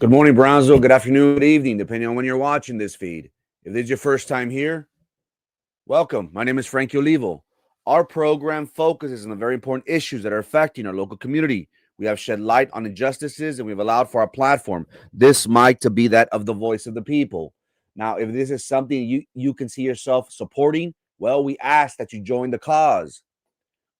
Good morning, Brownsville. Good afternoon, good evening, depending on when you're watching this feed. If this is your first time here, welcome. My name is Frankie Olivo. Our program focuses on the very important issues that are affecting our local community. We have shed light on injustices, and we've allowed for our platform, this mic, to be that of the voice of the people. Now, if this is something you can see yourself supporting, well, we ask that you join the cause.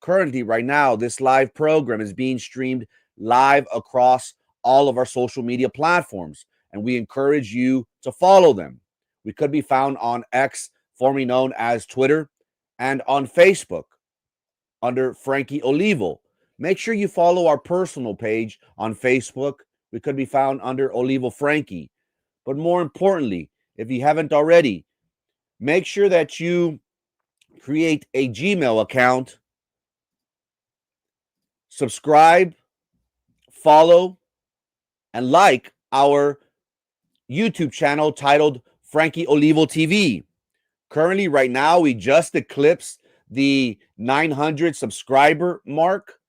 Currently, right now, this live program is being streamed live across all of our social media platforms, and we encourage you to follow them. We could be found on X, formerly known as Twitter, and on Facebook under Frankie Olivo. Make sure you follow our personal page on Facebook. We could be found under Olivo Frankie. But more importantly, if you haven't already, make sure that you create a Gmail account, subscribe, follow, and like our YouTube channel titled Frankie Olivo TV. Currently, right now, we just eclipsed the 900 subscriber mark.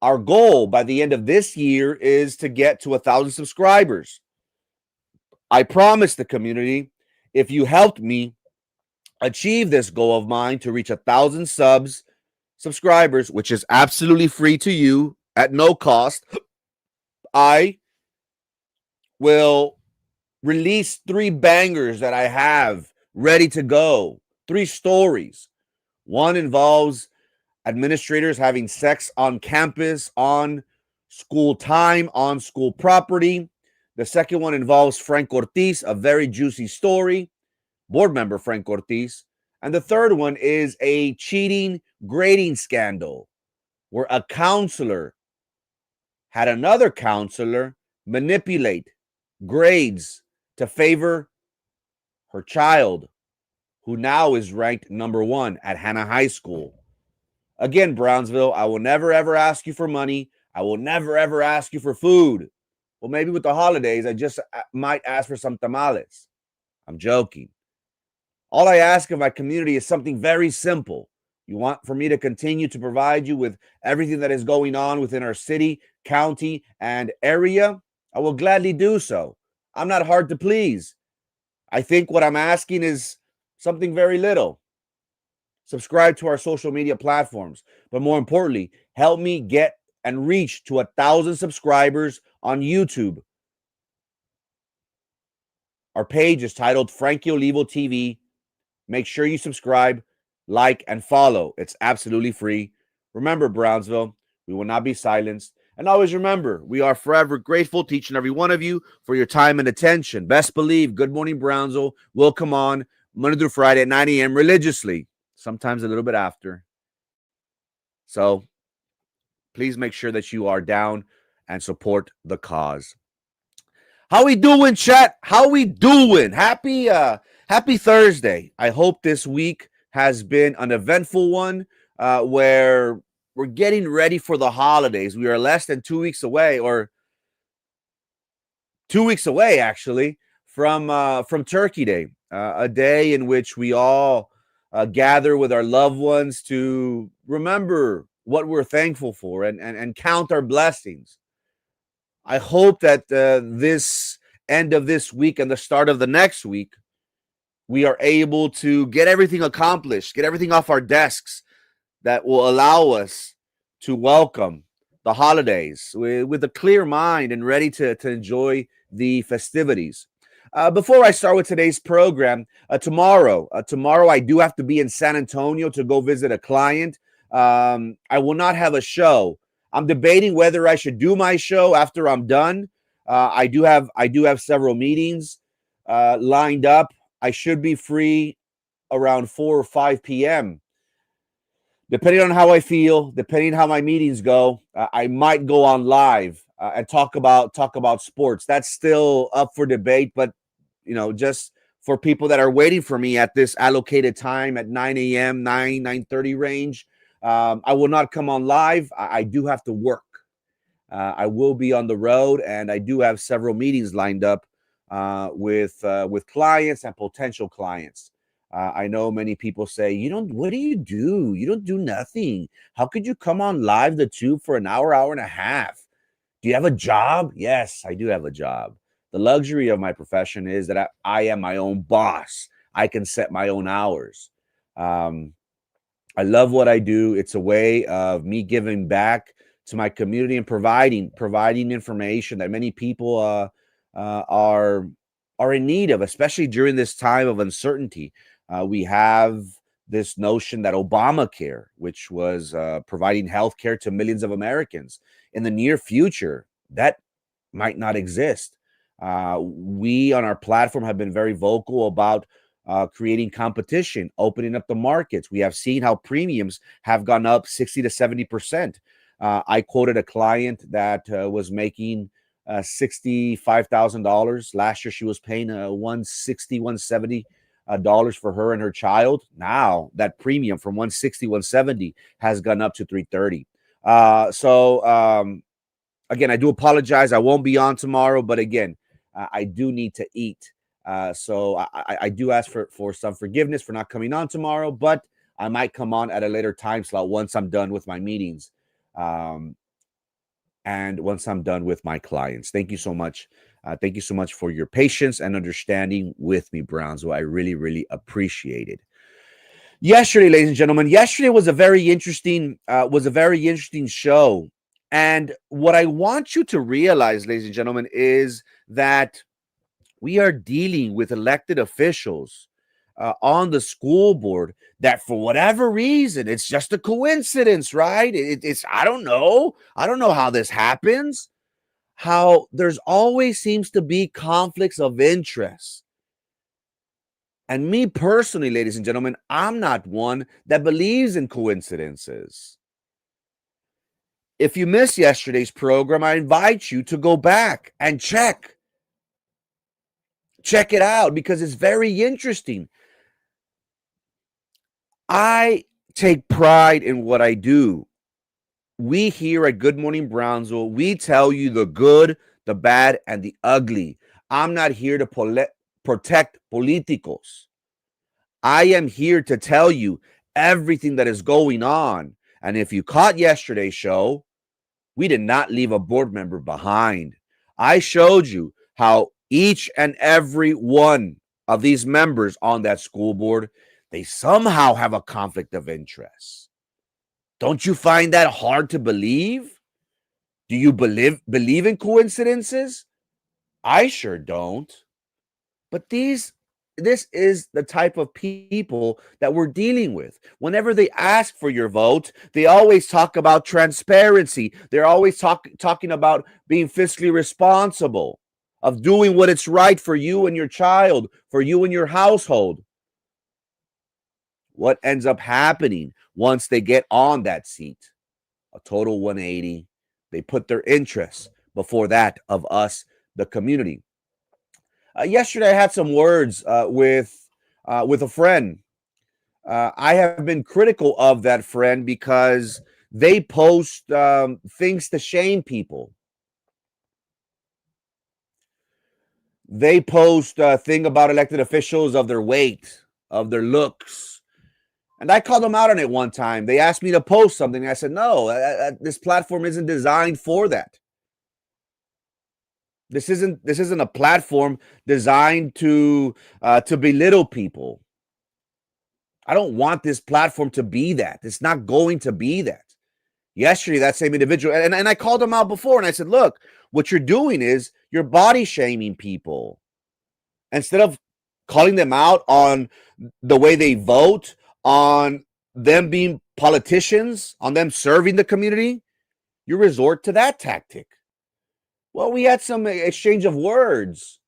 Our goal by the end of this year is to get to 1,000 subscribers. I promise the community, if you helped me achieve this goal of mine to reach 1,000 subscribers, which is absolutely free to you at no cost, I will release 3 bangers that I have ready to go. 3 stories. One involves administrators having sex on campus, on school time, on school property. The second one involves Frank Ortiz, a very juicy story, board member Frank Ortiz. And the third one is a cheating grading scandal where a counselor had another counselor manipulate grades to favor her child, who now is ranked number 1 at Hannah High School. Again, Brownsville, I will never, ever ask you for money. I will never, ever ask you for food. Well, maybe with the holidays, I just might ask for some tamales. I'm joking. All I ask of my community is something very simple. You want for me to continue to provide you with everything that is going on within our city, county, and area? I will gladly do so. I'm not hard to please. I think what I'm asking is something very little. Subscribe to our social media platforms, but more importantly, help me get and reach to 1,000 subscribers on YouTube. Our page is titled Frankie Olivo TV. Make sure you subscribe, like, and follow. It's absolutely free. Remember, Brownsville, we will not be silenced. And always remember, we are forever grateful to each and every one of you for your time and attention. Best believe Good Morning Brownsville will come on Monday through Friday at 9 a.m. religiously, sometimes a little bit after. So please make sure that you are down and support the cause. How we doing, chat? How we doing? Happy Thursday. I hope this week has been an eventful one where we're getting ready for the holidays. We are less than 2 weeks away, or 2 weeks away, actually, from Turkey Day, a day in which we all gather with our loved ones to remember what we're thankful for and count our blessings. I hope that this end of this week and the start of the next week, we are able to get everything accomplished, get everything off our desks that will allow us to welcome the holidays with a clear mind and ready to enjoy the festivities. Before I start with today's program, tomorrow I do have to be in San Antonio to go visit a client. I will not have a show. I'm debating whether I should do my show after I'm done. I do have several meetings lined up. I should be free around 4 or 5 p.m. Depending on how I feel, depending on how my meetings go, I might go on live and talk about sports. That's still up for debate, but just for people that are waiting for me at this allocated time at 9 a.m., 9:30 range, I will not come on live. I do have to work. I will be on the road, and I do have several meetings lined up with clients and potential clients. I know many people say, what do? You don't do nothing. How could you come on live the tube for an hour and a half? Do you have a job? Yes, I do have a job. The luxury of my profession is that I am my own boss. I can set my own hours. Um, I love what I do. It's a way of me giving back to my community and providing information that many people uh, are are in need of, especially during this time of uncertainty. We have this notion that Obamacare, which was providing health care to millions of Americans, in the near future, that might not exist. We on our platform have been very vocal about creating competition, opening up the markets. We have seen how premiums have gone up 60 to 70%. I quoted a client that was making $65,000. Last year, she was paying 160, 170 dollars for her and her child. Now that premium from 160, 170 has gone up to 330. Again, I do apologize. I won't be on tomorrow, but again, I do need to eat. So I do ask for some forgiveness for not coming on tomorrow, but I might come on at a later time slot once I'm done with my meetings and once I'm done with my clients. Thank you so much. Thank you so much for your patience and understanding with me, Brownsville. I really, really appreciate it. Yesterday, ladies and gentlemen, yesterday was a very interesting show. And what I want you to realize, ladies and gentlemen, is that we are dealing with elected officials on the school board that, for whatever reason, it's just a coincidence, right? It's I don't know how this happens. How there's always seems to be conflicts of interest. And me personally, ladies and gentlemen, I'm not one that believes in coincidences. If you missed yesterday's program, I invite you to go back and check it out because it's very interesting. I take pride in what I do. We here at Good Morning Brownsville, we tell you the good, the bad, and the ugly. I'm not here to protect politicos. I am here to tell you everything that is going on. And if you caught yesterday's show, we did not leave a board member behind. I showed you how each and every one of these members on that school board, they somehow have a conflict of interest. Don't you find that hard to believe? Do you believe in coincidences? I sure don't. But this is the type of people that we're dealing with. Whenever they ask for your vote, they always talk about transparency. They're always talking about being fiscally responsible, of doing what is right for you and your child, for you and your household. What ends up happening once they get on that seat? A total 180. They put their interests before that of us, the community. Yesterday, I had some words with a friend. I have been critical of that friend because they post things to shame people. They post a thing about elected officials of their weight, of their looks. And I called them out on it one time. They asked me to post something. I said, no, this platform isn't designed for that. This isn't a platform designed to belittle people. I don't want this platform to be that. It's not going to be that. Yesterday, that same individual, and I called him out before, and I said, look, what you're doing is you're body shaming people. Instead of calling them out on the way they vote, on them being politicians, on them serving the community, you resort to that tactic. Well, we had some exchange of words.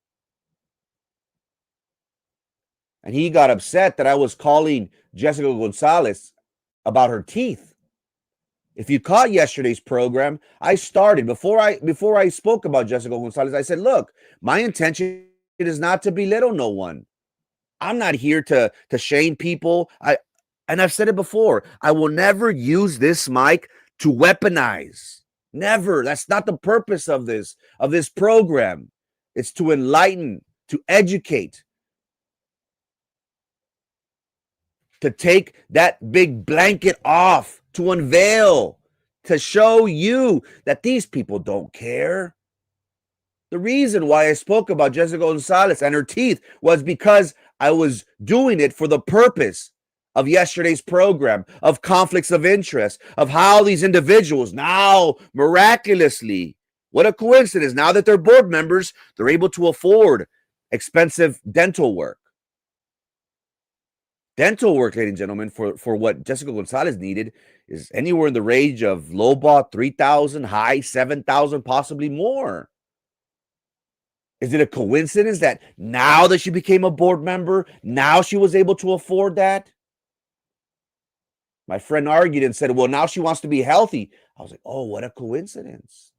And he got upset that I was calling Jessica Gonzalez about her teeth. If you caught yesterday's program, I started before I spoke about Jessica Gonzalez. I said, look, my intention is not to belittle no one. I'm not here to shame people. And I've said it before. I will never use this mic to weaponize. Never. That's not the purpose of this program. It's to enlighten, to educate, to take that big blanket off, to unveil, to show you that these people don't care. The reason why I spoke about Jessica Gonzalez and her teeth was because I was doing it for the purpose of yesterday's program, of conflicts of interest, of how these individuals now miraculously, what a coincidence, now that they're board members, they're able to afford expensive dental work. Dental work, ladies and gentlemen, for what Jessica Gonzalez needed is anywhere in the range of low ball 3,000, high 7,000, possibly more. Is it a coincidence that now that she became a board member, now she was able to afford that? My friend argued and said, well, now she wants to be healthy. I was like, oh, what a coincidence.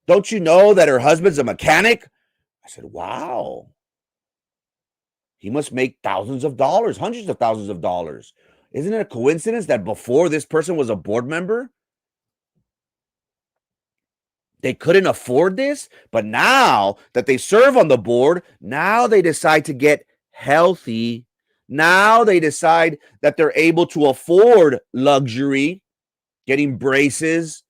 Don't you know that her husband's a mechanic? I said, wow. He must make thousands of dollars, hundreds of thousands of dollars. Isn't it a coincidence that before this person was a board member, they couldn't afford this? But now that they serve on the board, now they decide to get healthy. Now they decide that they're able to afford luxury, getting braces.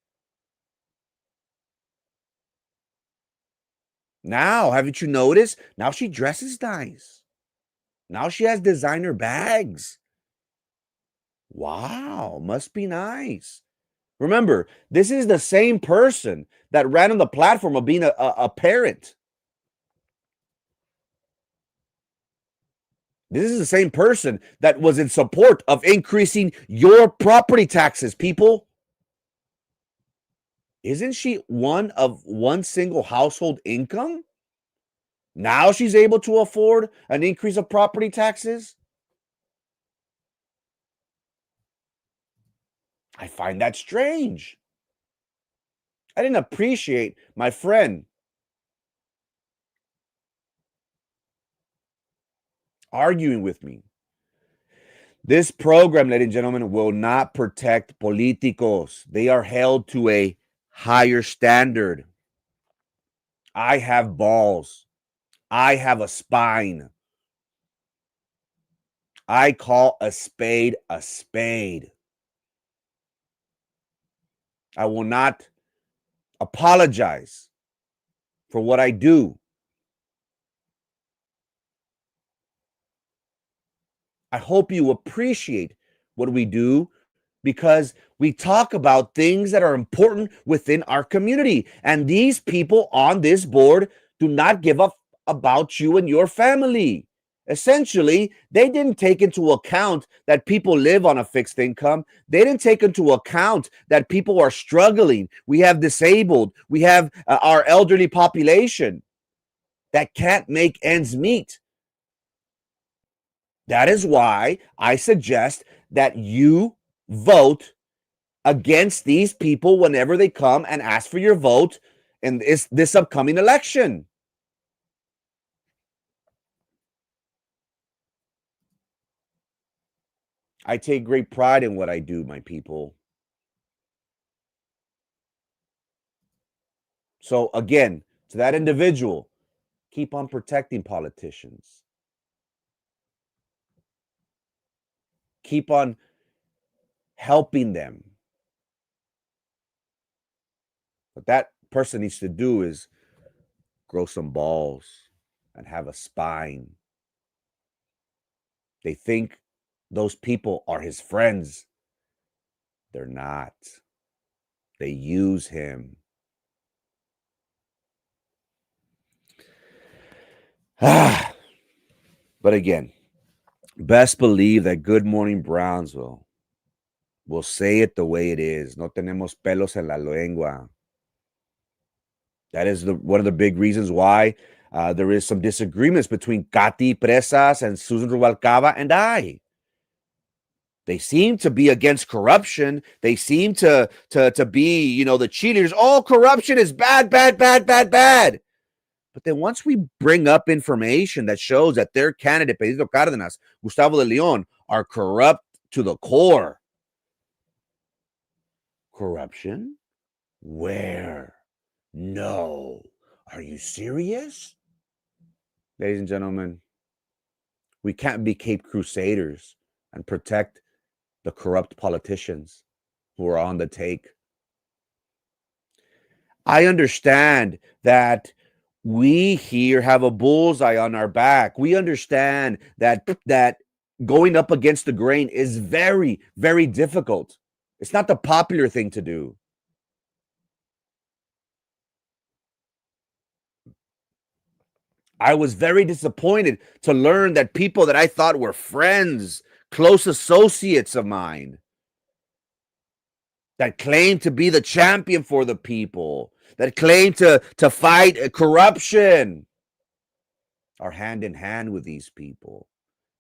Now, haven't you noticed? Now she dresses nice. Now she has designer bags. Wow, must be nice. Remember, this is the same person that ran on the platform of being a parent. This is the same person that was in support of increasing your property taxes, people. Isn't she one of one single household income? Now she's able to afford an increase of property taxes? I find that strange. I didn't appreciate my friend arguing with me. This program, ladies and gentlemen, will not protect politicos. They are held to a higher standard. I have balls. I have a spine. I call a spade a spade. I will not apologize for what I do. I hope you appreciate what we do because we talk about things that are important within our community. And these people on this board do not give up about you and your family. Essentially, they didn't take into account that people live on a fixed income. They didn't take into account that people are struggling. We have disabled. We have our elderly population that can't make ends meet. That is why I suggest that you vote against these people whenever they come and ask for your vote in this upcoming election. I take great pride in what I do, my people. So again, to that individual, keep on protecting politicians. Keep on helping them. What that person needs to do is grow some balls and have a spine. They think those people are his friends. They're not. They use him. But again, best believe that Good Morning Brownsville will say it the way it is. No tenemos pelos en la lengua. That is one of the big reasons why there is some disagreements between Katy Presas and Susan Rubalcaba and I. They seem to be against corruption. They seem to be, the cheerleaders. Oh, corruption is bad, bad, bad, bad, bad. But then once we bring up information that shows that their candidate, Pedro Cárdenas, Gustavo de Leon, are corrupt to the core. Corruption? Where? No. Are you serious? Ladies and gentlemen, we can't be Cape Crusaders and protect the corrupt politicians who are on the take. I understand that we here have a bullseye on our back. We understand that going up against the grain is very, very difficult. It's not the popular thing to do. I was very disappointed to learn that people that I thought were friends, close associates of mine, that claim to be the champion for the people, that claim to fight corruption, are hand in hand with these people.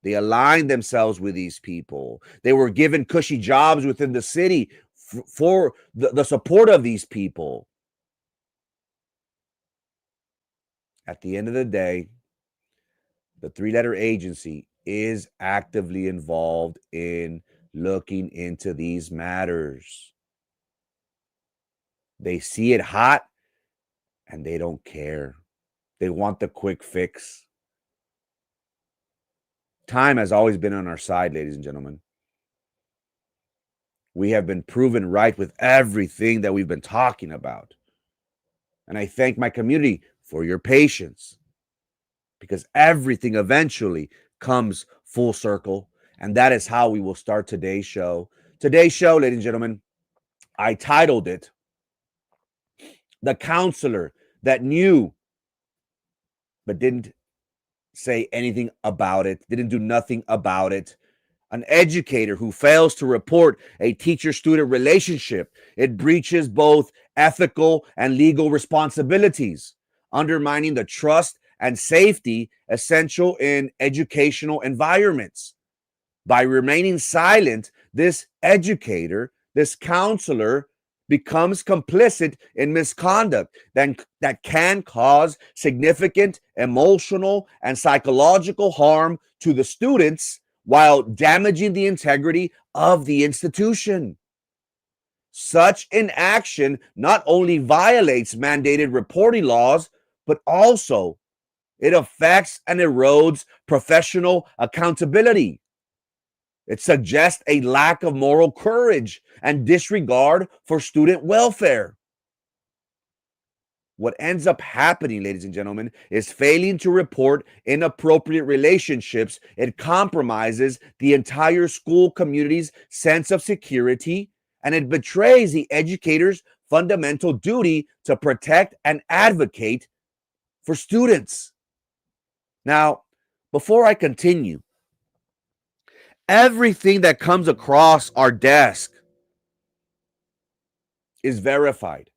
They aligned themselves with these people. They were given cushy jobs within the city for the support of these people. At the end of the day, the three-letter agency is actively involved in looking into these matters. They see it hot and they don't care. They want the quick fix. Time has always been on our side, ladies and gentlemen. We have been proven right with everything that we've been talking about. And I thank my community for your patience, because everything eventually comes full circle. And that is how we will start today's show. Today's show, ladies and gentlemen, I titled it The Counselor That Knew but didn't say anything about it, didn't do nothing about it. An educator who fails to report a teacher-student relationship. It breaches both ethical and legal responsibilities, undermining the trust and safety essential in educational environments. By remaining silent, this educator, this counselor, becomes complicit in misconduct that can cause significant emotional and psychological harm to the students while damaging the integrity of the institution. Such inaction not only violates mandated reporting laws, but also it affects and erodes professional accountability. It suggests a lack of moral courage and disregard for student welfare. What ends up happening, ladies and gentlemen, is failing to report inappropriate relationships. It compromises the entire school community's sense of security, and it betrays the educator's fundamental duty to protect and advocate for students. Now, before I continue, everything that comes across our desk is verified.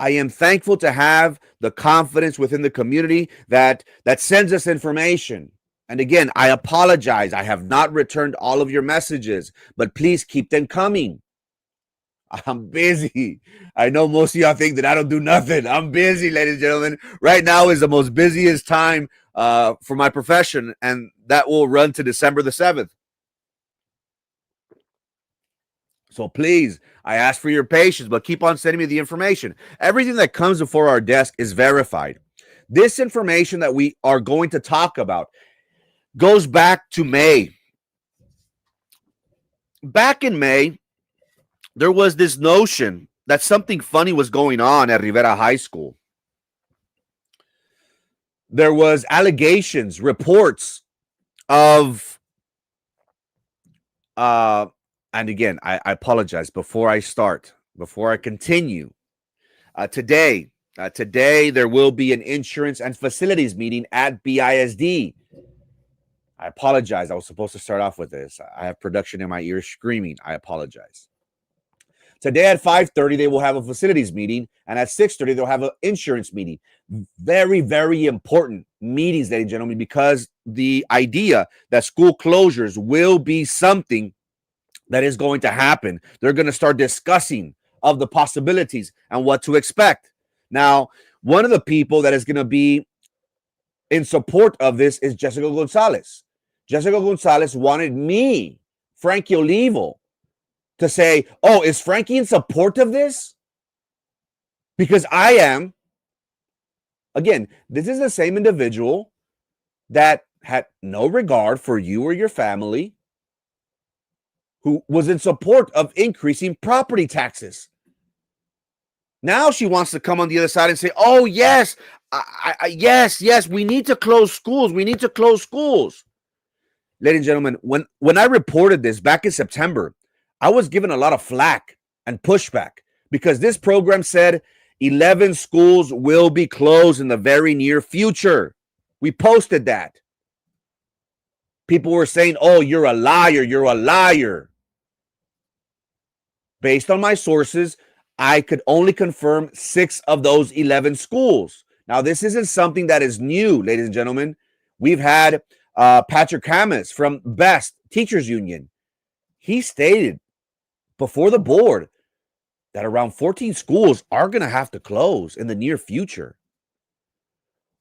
I am thankful to have the confidence within the community that sends us information. And again, I apologize. I have not returned all of your messages, but please keep them coming. I'm busy. I know most of y'all think that I don't do nothing. I'm busy, ladies and gentlemen. Right now is the most busiest time for my profession, and that will run to December the 7th. So please, I ask for your patience, but keep on sending me the information. Everything that comes before our desk is verified. This information that we are going to talk about goes back to May. Back in May, there was this notion that something funny was going on at Rivera High School. There was allegations, reports of and again, I apologize before I start, before I continue. Today there will be an insurance and facilities meeting at BISD. I apologize. I was supposed to start off with this. I have production in my ears screaming. I apologize. Today at 5:30, they will have a facilities meeting, and at 6:30, they'll have an insurance meeting. Very, very important meetings, ladies and gentlemen, because the idea that school closures will be something that is going to happen. They're going to start discussing of the possibilities and what to expect. Now, one of the people that is going to be in support of this is Jessica Gonzalez. Jessica Gonzalez wanted me, Frankie Olivo, to say, oh, is Frankie in support of this? Because I am. Again, this is the same individual that had no regard for you or your family, who was in support of increasing property taxes. Now she wants to come on the other side and say, "Oh yes, yes, we need to close schools. We need to close schools." Ladies and gentlemen, when I reported this back in September, I was given a lot of flack and pushback because this program said 11 schools will be closed in the very near future. We posted that. People were saying, "Oh, you're a liar. You're a liar." Based on my sources, I could only confirm 6 of those 11 schools. Now, this isn't something that is new, ladies and gentlemen. We've had Patrick Hamas from BEST Teachers Union. He stated before the board that around 14 schools are going to have to close in the near future.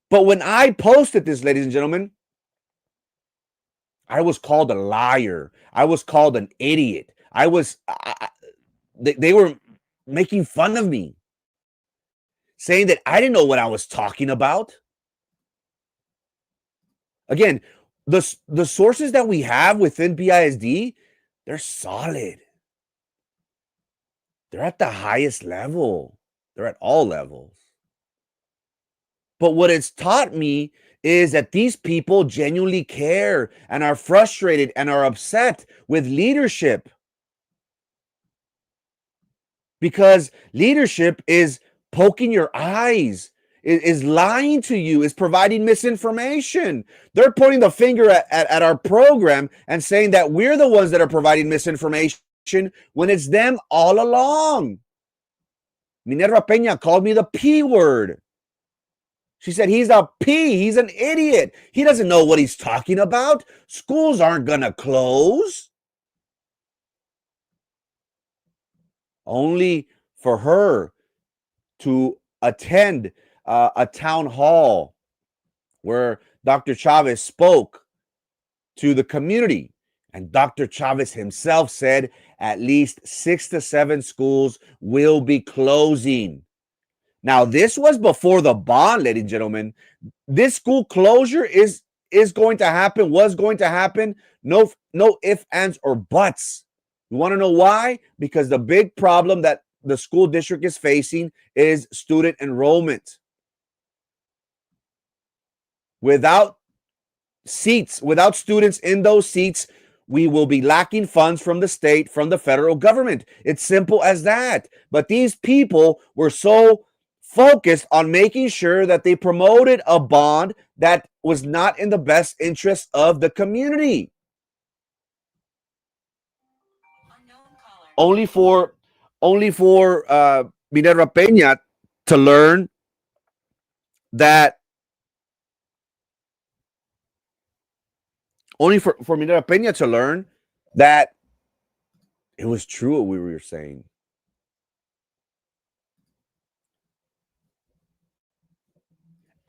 But when I posted this, ladies and gentlemen, I was called a liar. I was called an idiot. They were making fun of me, saying that I didn't know what I was talking about. Again, the sources that we have within BISD, they're solid. They're at the highest level. They're at all levels. But what it's taught me is that these people genuinely care and are frustrated and are upset with leadership. Because leadership is poking your eyes, is lying to you, is providing misinformation. They're pointing the finger at our program and saying that we're the ones that are providing misinformation when it's them all along. Minerva Peña called me the P word. She said he's a P, he's an idiot. He doesn't know what he's talking about. Schools aren't going to close. Only for her to attend a town hall where Dr. Chavez spoke to the community. And Dr. Chavez himself said at least 6 to 7 schools will be closing. Now, this was before the bond, ladies and gentlemen. This school closure is going to happen, was going to happen. No ifs, ands, or buts. You want to know why? Because the big problem that the school district is facing is student enrollment. Without seats, without students in those seats, we will be lacking funds from the state, from the federal government. It's simple as that. But these people were so focused on making sure that they promoted a bond that was not in the best interest of the community. Only for Minerva Peña to learn that Minerva Peña to learn that it was true what we were saying.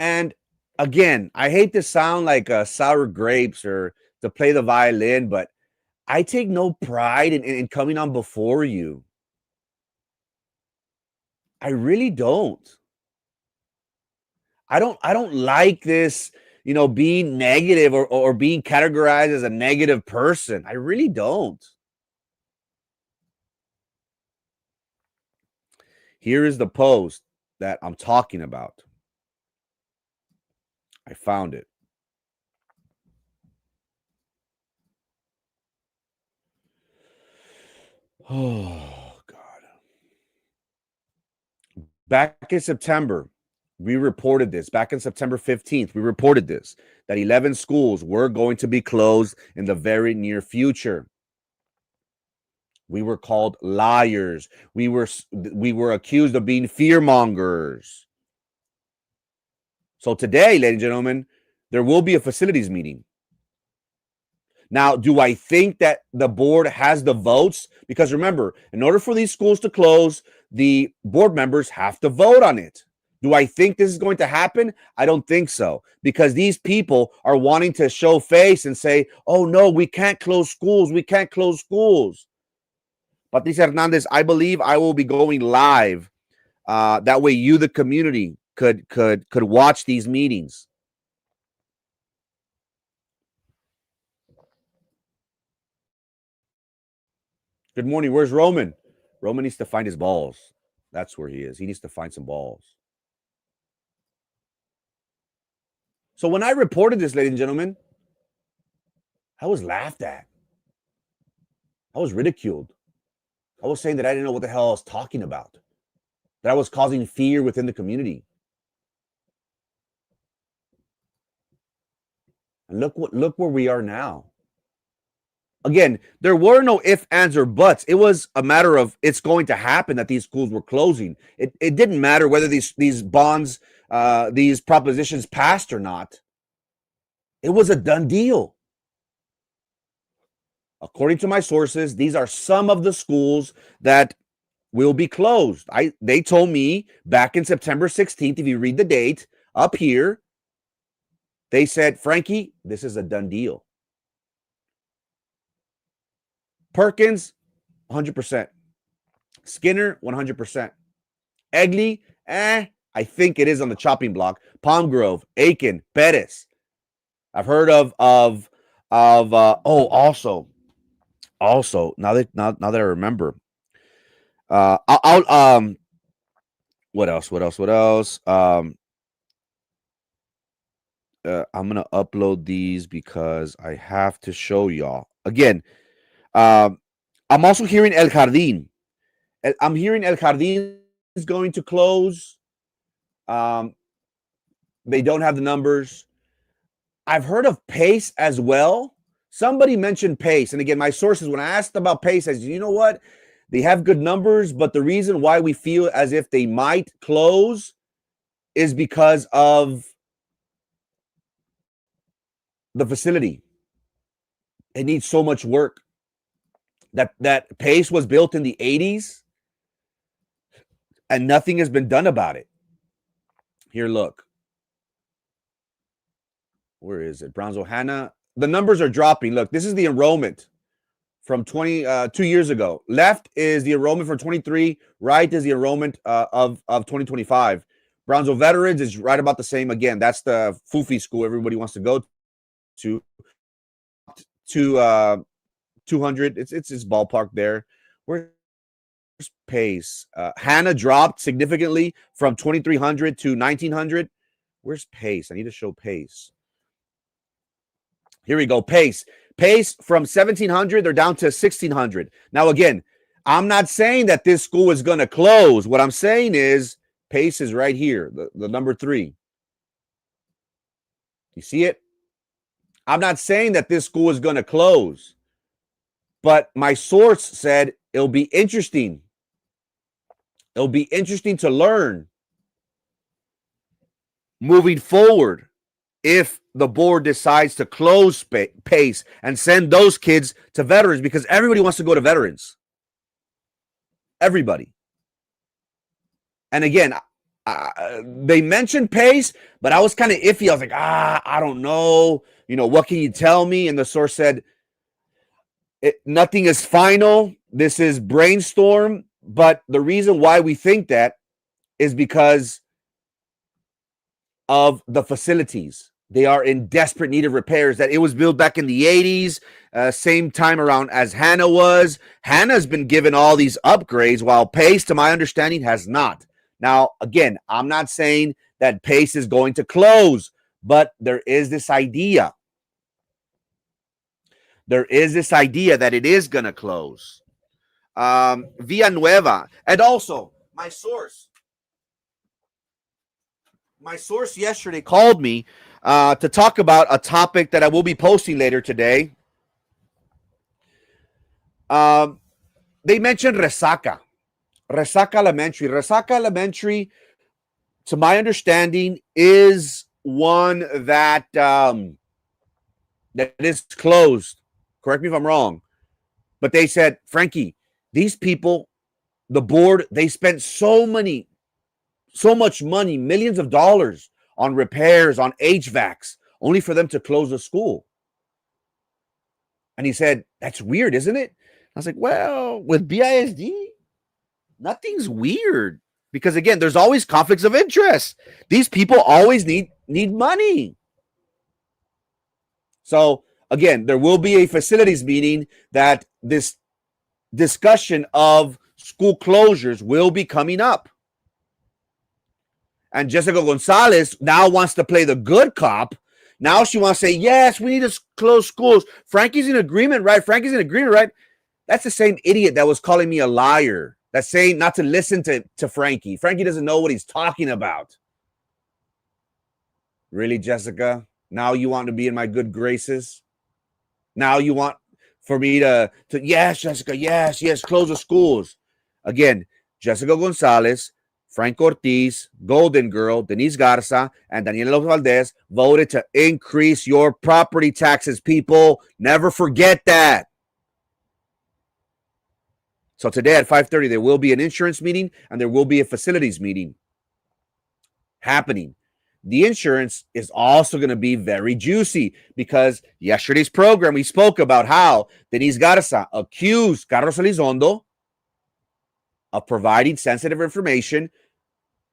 And again, I hate to sound like sour grapes or to play the violin, but I take no pride in coming on before you. I really don't. I don't like this, being negative or being categorized as a negative person. I really don't. Here is the post that I'm talking about. I found it. Oh, God. Back in September, we reported this. Back in September 15th, we reported this, that 11 schools were going to be closed in the very near future. We were called liars. We were accused of being fearmongers. So today, ladies and gentlemen, there will be a facilities meeting. Now, do I think that the board has the votes? Because remember, in order for these schools to close, the board members have to vote on it. Do I think this is going to happen? I don't think so, because these people are wanting to show face and say, oh, no, we can't close schools. We can't close schools. Patricia Hernandez, I believe I will be going live. That way you, the community, could watch these meetings. Good morning. Where's Roman? Roman needs to find his balls. That's where he is. He needs to find some balls. So when I reported this, ladies and gentlemen, I was laughed at. I was ridiculed. I was saying that I didn't know what the hell I was talking about, that I was causing fear within the community. And look where we are now. Again, there were no ifs, ands, or buts. It was a matter of it's going to happen that these schools were closing. It didn't matter whether these bonds, these propositions passed or not. It was a done deal. According to my sources, these are some of the schools that will be closed. They told me back in September 16th, if you read the date up here, they said, Frankie, this is a done deal. Perkins, 100%. Skinner, 100%. Egley, I think it is on the chopping block. Palm Grove, Aiken, Perez. I've heard of also now that I remember, I'll what else? I'm gonna upload these because I have to show y'all again. I'm also hearing El Jardín. I'm hearing El Jardín is going to close. They don't have the numbers. I've heard of Pace as well. Somebody mentioned Pace. And again, my sources, when I asked about Pace, I said, you know what? They have good numbers, but the reason why we feel as if they might close is because of the facility. It needs so much work. That Pace was built in the 80s and nothing has been done about it. Here, look. Where is it? Brownsville, Hannah. The numbers are dropping. Look, this is the enrollment from 2 years ago. Left is the enrollment for 23. Right is the enrollment of 2025. Brownsville Veterans is right about the same. Again, that's the foofy school everybody wants to go to 200. It's ballpark there. Where's Pace? Hannah dropped significantly from 2,300 to 1,900. Where's Pace? I need to show Pace. Here we go. Pace from 1,700, they're down to 1,600. Now, again, I'm not saying that this school is going to close. What I'm saying is Pace is right here, the number 3. You see it? I'm not saying that this school is going to close, but my source said it'll be interesting. It'll be interesting to learn moving forward if the board decides to close Pace and send those kids to veterans, because everybody wants to go to veterans. Everybody. And again, they mentioned Pace, but I was kind of iffy. I was like, I don't know. What can you tell me? And the source said, nothing is final. This is brainstorm. But the reason why we think that is because of the facilities. They are in desperate need of repairs. That it was built back in the 80s, same time around as Hannah was. Hannah's been given all these upgrades, while Pace, to my understanding, has not. Now, again, I'm not saying that Pace is going to close, but there is this idea. There is this idea that it is going to close. Villanueva. And also, my source yesterday called me to talk about a topic that I will be posting later today. They mentioned Resaca Elementary. Resaca Elementary, to my understanding, is one that that is closed. Correct me if I'm wrong. But they said, Frankie, these people, the board, they spent so much money, millions of dollars on repairs, on HVACs, only for them to close the school. And he said, that's weird, isn't it? I was like, well, with BISD, nothing's weird. Because again, there's always conflicts of interest. These people always need money. So again, there will be a facilities meeting that this discussion of school closures will be coming up. And Jessica Gonzalez now wants to play the good cop. Now she wants to say, yes, we need to close schools. Frankie's in agreement, right? Frankie's in agreement, right? That's the same idiot that was calling me a liar. That's saying not to listen to Frankie. Frankie doesn't know what he's talking about. Really, Jessica? Now you want to be in my good graces? Now you want for me to yes, Jessica, yes, close the schools. Again, Jessica Gonzalez, Frank Ortiz, Golden Girl, Denise Garza, and Daniela Lopez Valdez voted to increase your property taxes, people. Never forget that. So today at 5:30, there will be an insurance meeting and there will be a facilities meeting happening. The insurance is also going to be very juicy because yesterday's program, we spoke about how Denise Garza accused Carlos Elizondo of providing sensitive information,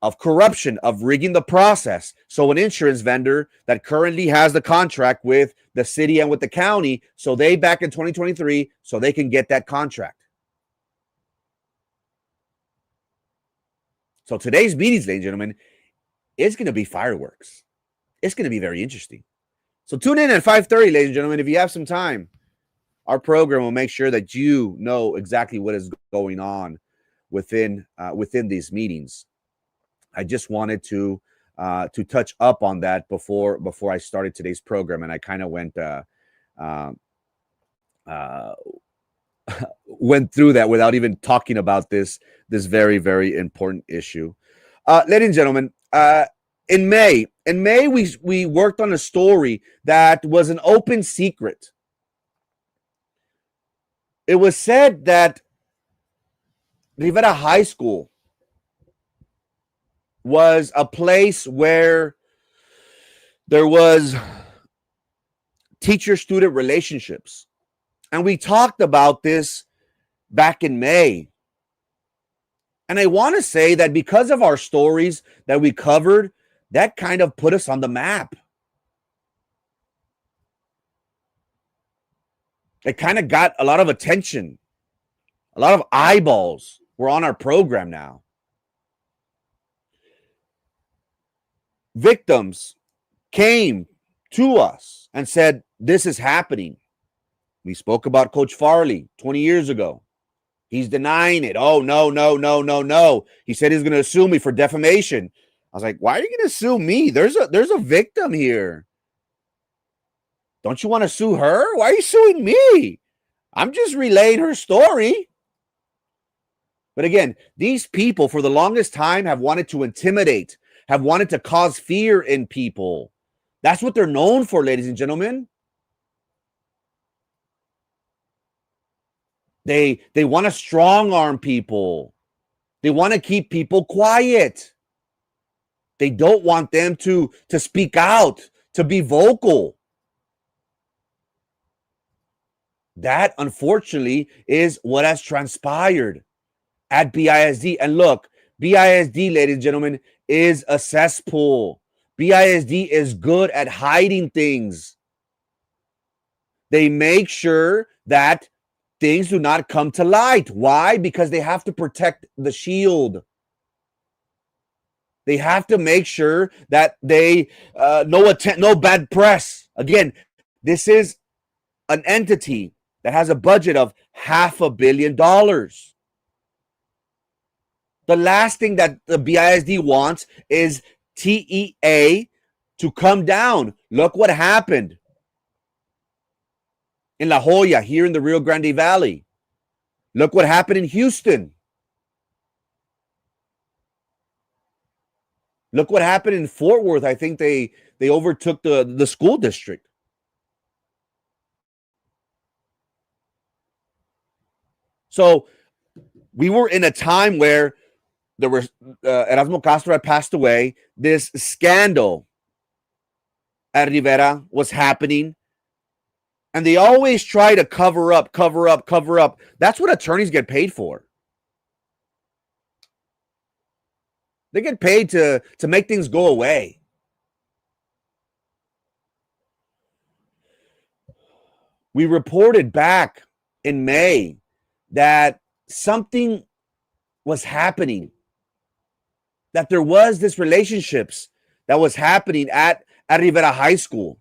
of corruption, of rigging the process. So an insurance vendor that currently has the contract with the city and with the county, so they back in 2023, so they can get that contract. So today's meetings, ladies and gentlemen, it's going to be fireworks. It's going to be very interesting. So tune in at 5:30, ladies and gentlemen. If you have some time, our program will make sure that you know exactly what is going on within these meetings. I just wanted to touch up on that before I started today's program, and I kind of went went through that without even talking about this very, very important issue. Ladies and gentlemen, in May, we worked on a story that was an open secret. It was said that Rivera High School was a place where there was teacher-student relationships. And we talked about this back in May. And I want to say that because of our stories that we covered, that kind of put us on the map. It kind of got a lot of attention. A lot of eyeballs were on our program now. Victims came to us and said, this is happening. We spoke about Coach Farley 20 years ago. He's denying it. Oh, no. He said he's going to sue me for defamation. I was like, why are you going to sue me? There's a victim here. Don't you want to sue her? Why are you suing me? I'm just relaying her story. But again, these people for the longest time have wanted to intimidate, have wanted to cause fear in people. That's what they're known for, ladies and gentlemen. They want to strong arm people. They want to keep people quiet. They don't want them to speak out, to be vocal. That, unfortunately, is what has transpired at BISD. And look, BISD, ladies and gentlemen, is a cesspool. BISD is good at hiding things. They make sure that things do not come to light. Why? Because they have to protect the shield. They have to make sure that they no bad press. Again, this is an entity that has a budget of $500 million. The last thing that the BISD wants is TEA to come down. Look what happened in La Jolla, here in the Rio Grande Valley. Look what happened in Houston. Look what happened in Fort Worth. I think they overtook the school district. So we were in a time where there was Erasmo Castro had passed away. This scandal at Rivera was happening. And they always try to cover up. That's what attorneys get paid for. They get paid to make things go away. We reported back in May that something was happening, that there was this relationships that was happening at Rivera High School.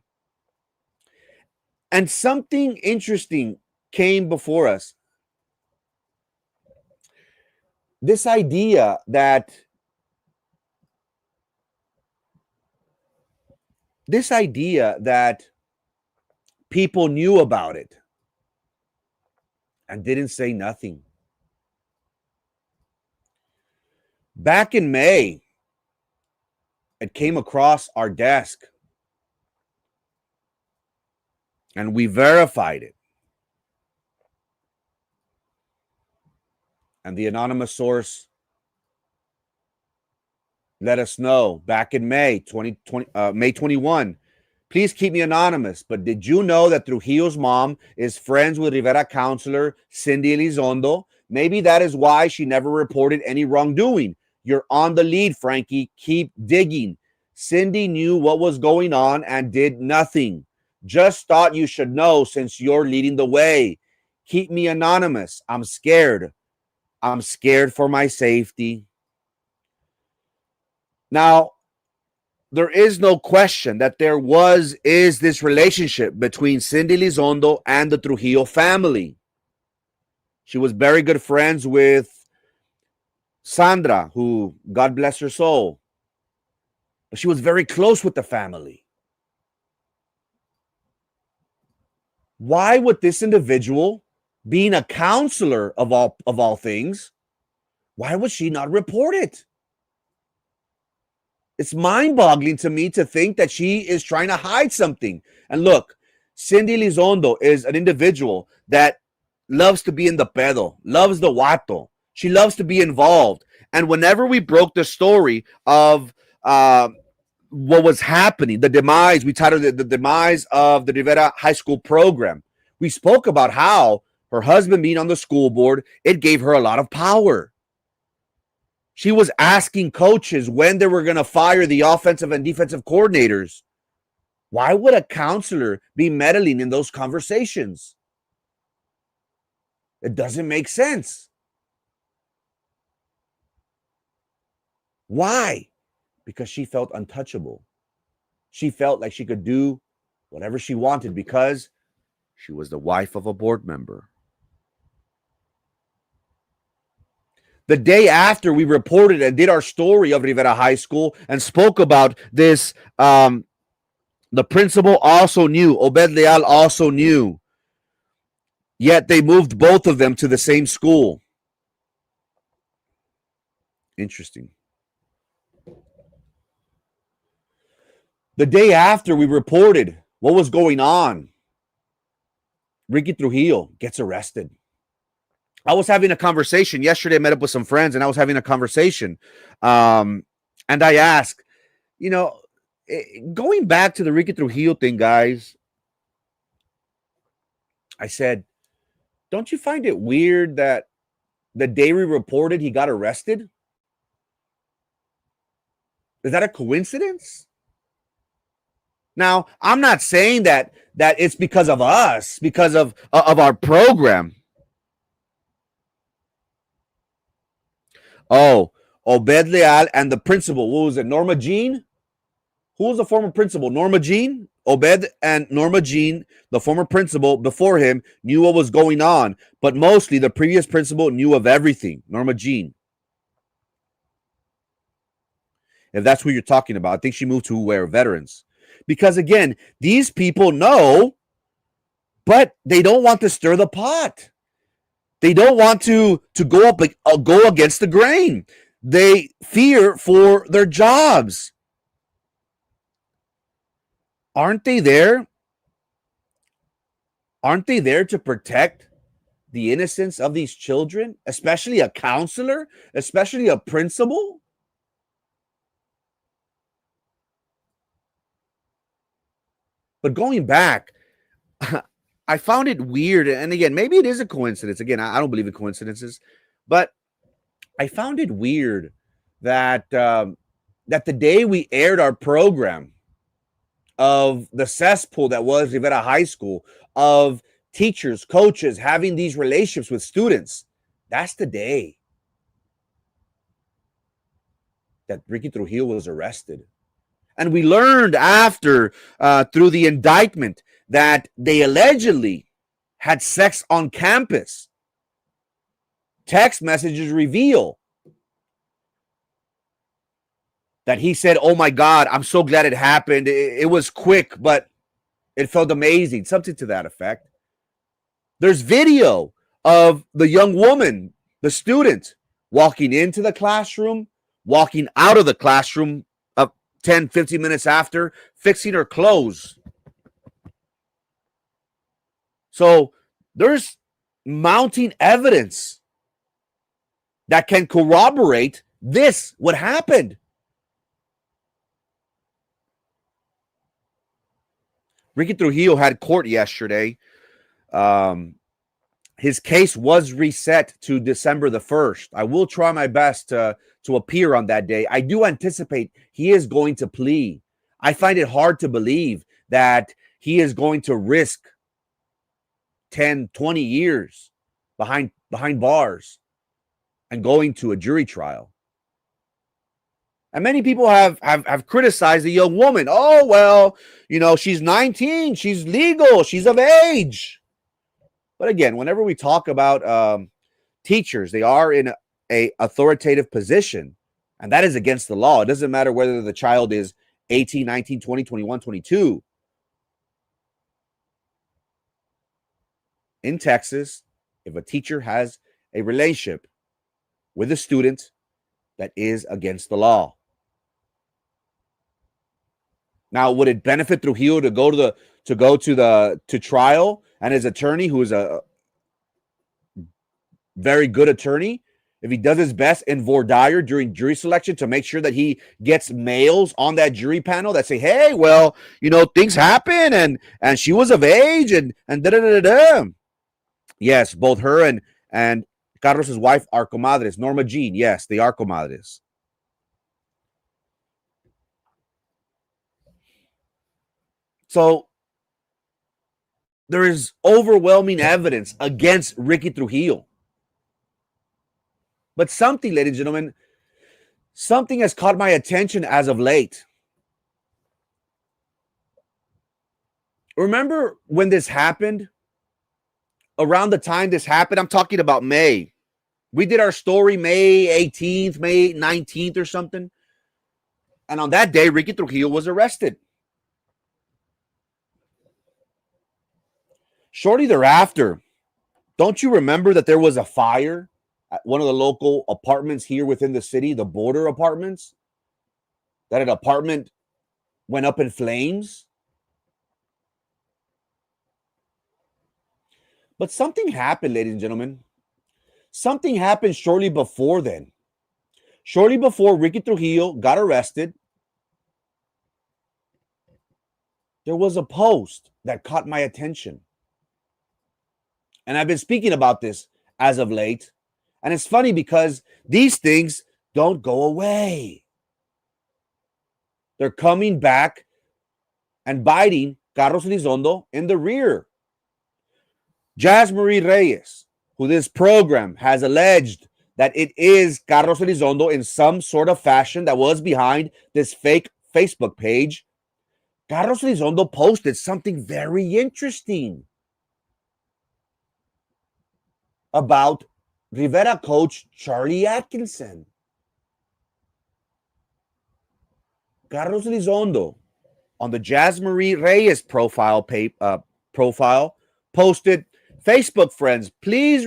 And something interesting came before us. This idea that people knew about it and didn't say nothing. Back in May, it came across our desk and we verified it. And the anonymous source let us know back in May 21. Please keep me anonymous, but did you know that Trujillo's mom is friends with Rivera counselor Cindy Elizondo? Maybe that is why she never reported any wrongdoing. You're on the lead, Frankie. Keep digging. Cindy knew what was going on and did nothing. Just thought you should know since you're leading the way. Keep me anonymous. I'm scared. I'm scared for my safety. Now, there is no question that there is this relationship between Cindy Elizondo and the Trujillo family. She was very good friends with Sandra, who, God bless her soul, but she was very close with the family. Why would this individual, being a counselor of all things, why would she not report it? It's mind-boggling to me to think that she is trying to hide something. And look, Cindy Elizondo is an individual that loves to be in the pedo, loves the wato. She loves to be involved. And whenever we broke the story of what was happening, the demise, we titled it the demise of the Rivera High School program. We spoke about how her husband being on the school board, it gave her a lot of power. She was asking coaches when they were going to fire the offensive and defensive coordinators. Why would a counselor be meddling in those conversations? It doesn't make sense. Why? Because she felt untouchable. She felt like she could do whatever she wanted because she was the wife of a board member. The day after we reported and did our story of Rivera High School and spoke about this, the principal also knew, Obed Leal also knew, yet they moved both of them to the same school. Interesting. The day after we reported what was going on, Ricky Trujillo gets arrested. I was having a conversation yesterday. I met up with some friends and I was having a conversation. And I asked, going back to the Ricky Trujillo thing, guys, I said, don't you find it weird that the day we reported he got arrested? Is that a coincidence? Now, I'm not saying that it's because of us, because of our program. Oh, Obed Leal and the principal. What was it? Norma Jean? Who was the former principal? Norma Jean? Obed and Norma Jean, the former principal before him, knew what was going on. But mostly the previous principal knew of everything. Norma Jean. If that's who you're talking about. I think she moved to where? Veterans. Because again, these people know, but they don't want to stir the pot. They don't want to go against the grain. They fear for their jobs. Aren't they there? Aren't they there to protect the innocence of these children, especially a counselor, especially a principal? But going back, I found it weird. And again, maybe it is a coincidence. Again, I don't believe in coincidences, but I found it weird that that the day we aired our program of the cesspool that was Rivera High School, of teachers, coaches having these relationships with students, that's the day. that Ricky Trujillo was arrested. And we learned after, through the indictment, that they allegedly had sex on campus. Text messages reveal that he said, "Oh my God, I'm so glad it happened. It was quick, but it felt amazing." Something to that effect. There's video of the young woman, the student, walking into the classroom, walking out of the classroom 10, 15 minutes after, fixing her clothes. So there's mounting evidence that can corroborate this, what happened. Ricky Trujillo had court yesterday. His case was reset to December the 1st. I will try my best to appear on that day. I do anticipate he is going to plea. I find it hard to believe that he is going to risk 10, 20 years behind bars and going to a jury trial. And many people have criticized the young woman. Oh, well, she's 19. She's legal. She's of age. But again, whenever we talk about teachers, they are in a authoritative position, and that is against the law. It doesn't matter whether the child is 18, 19, 20, 21, 22. In Texas, if a teacher has a relationship with a student, that is against the law. Now, would it benefit Trujillo to go to trial, and his attorney, who is a very good attorney, if he does his best in voir dire during jury selection to make sure that he gets males on that jury panel that say, "Hey, well, things happen, and she was of age, and da da da da." Yes, both her and Carlos's wife are comadres. Norma Jean, yes, they are comadres. So there is overwhelming evidence against Ricky Trujillo. But something, ladies and gentlemen, something has caught my attention as of late. Remember when this happened? Around the time this happened, I'm talking about May. We did our story May 18th, May 19th or something. And on that day, Ricky Trujillo was arrested. Shortly thereafter, don't you remember that there was a fire at one of the local apartments here within the city, the border apartments? That an apartment went up in flames? But something happened, ladies and gentlemen. Something happened shortly before then. Shortly before Ricky Trujillo got arrested, there was a post that caught my attention. And I've been speaking about this as of late. And it's funny because these things don't go away. They're coming back and biting Carlos Elizondo in the rear. Jazz Marie Reyes, who this program has alleged that it is Carlos Elizondo in some sort of fashion that was behind this fake Facebook page. Carlos Elizondo posted something very interesting about Rivera coach Charlie Atkinson. Carlos Elizondo on the Jazz Marie Reyes profile posted, "Facebook friends, please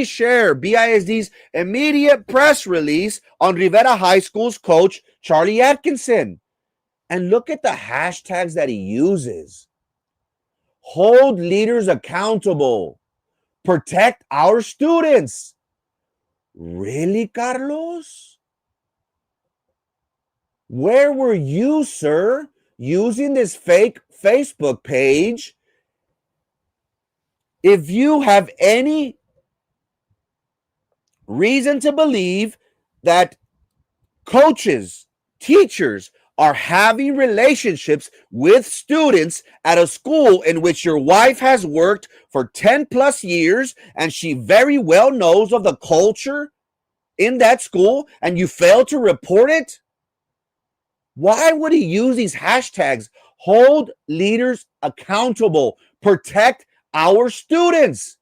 share BISD's immediate press release on Rivera High School's coach Charlie Atkinson." And look at the hashtags that he uses. Hold leaders accountable. Protect our students. Really, Carlos? Where were you, sir, using this fake Facebook page? If you have any reason to believe that coaches, teachers are having relationships with students at a school in which your wife has worked for 10 plus years and she very well knows of the culture in that school and you fail to report it? Why would he use these hashtags? Hold leaders accountable, protect our students.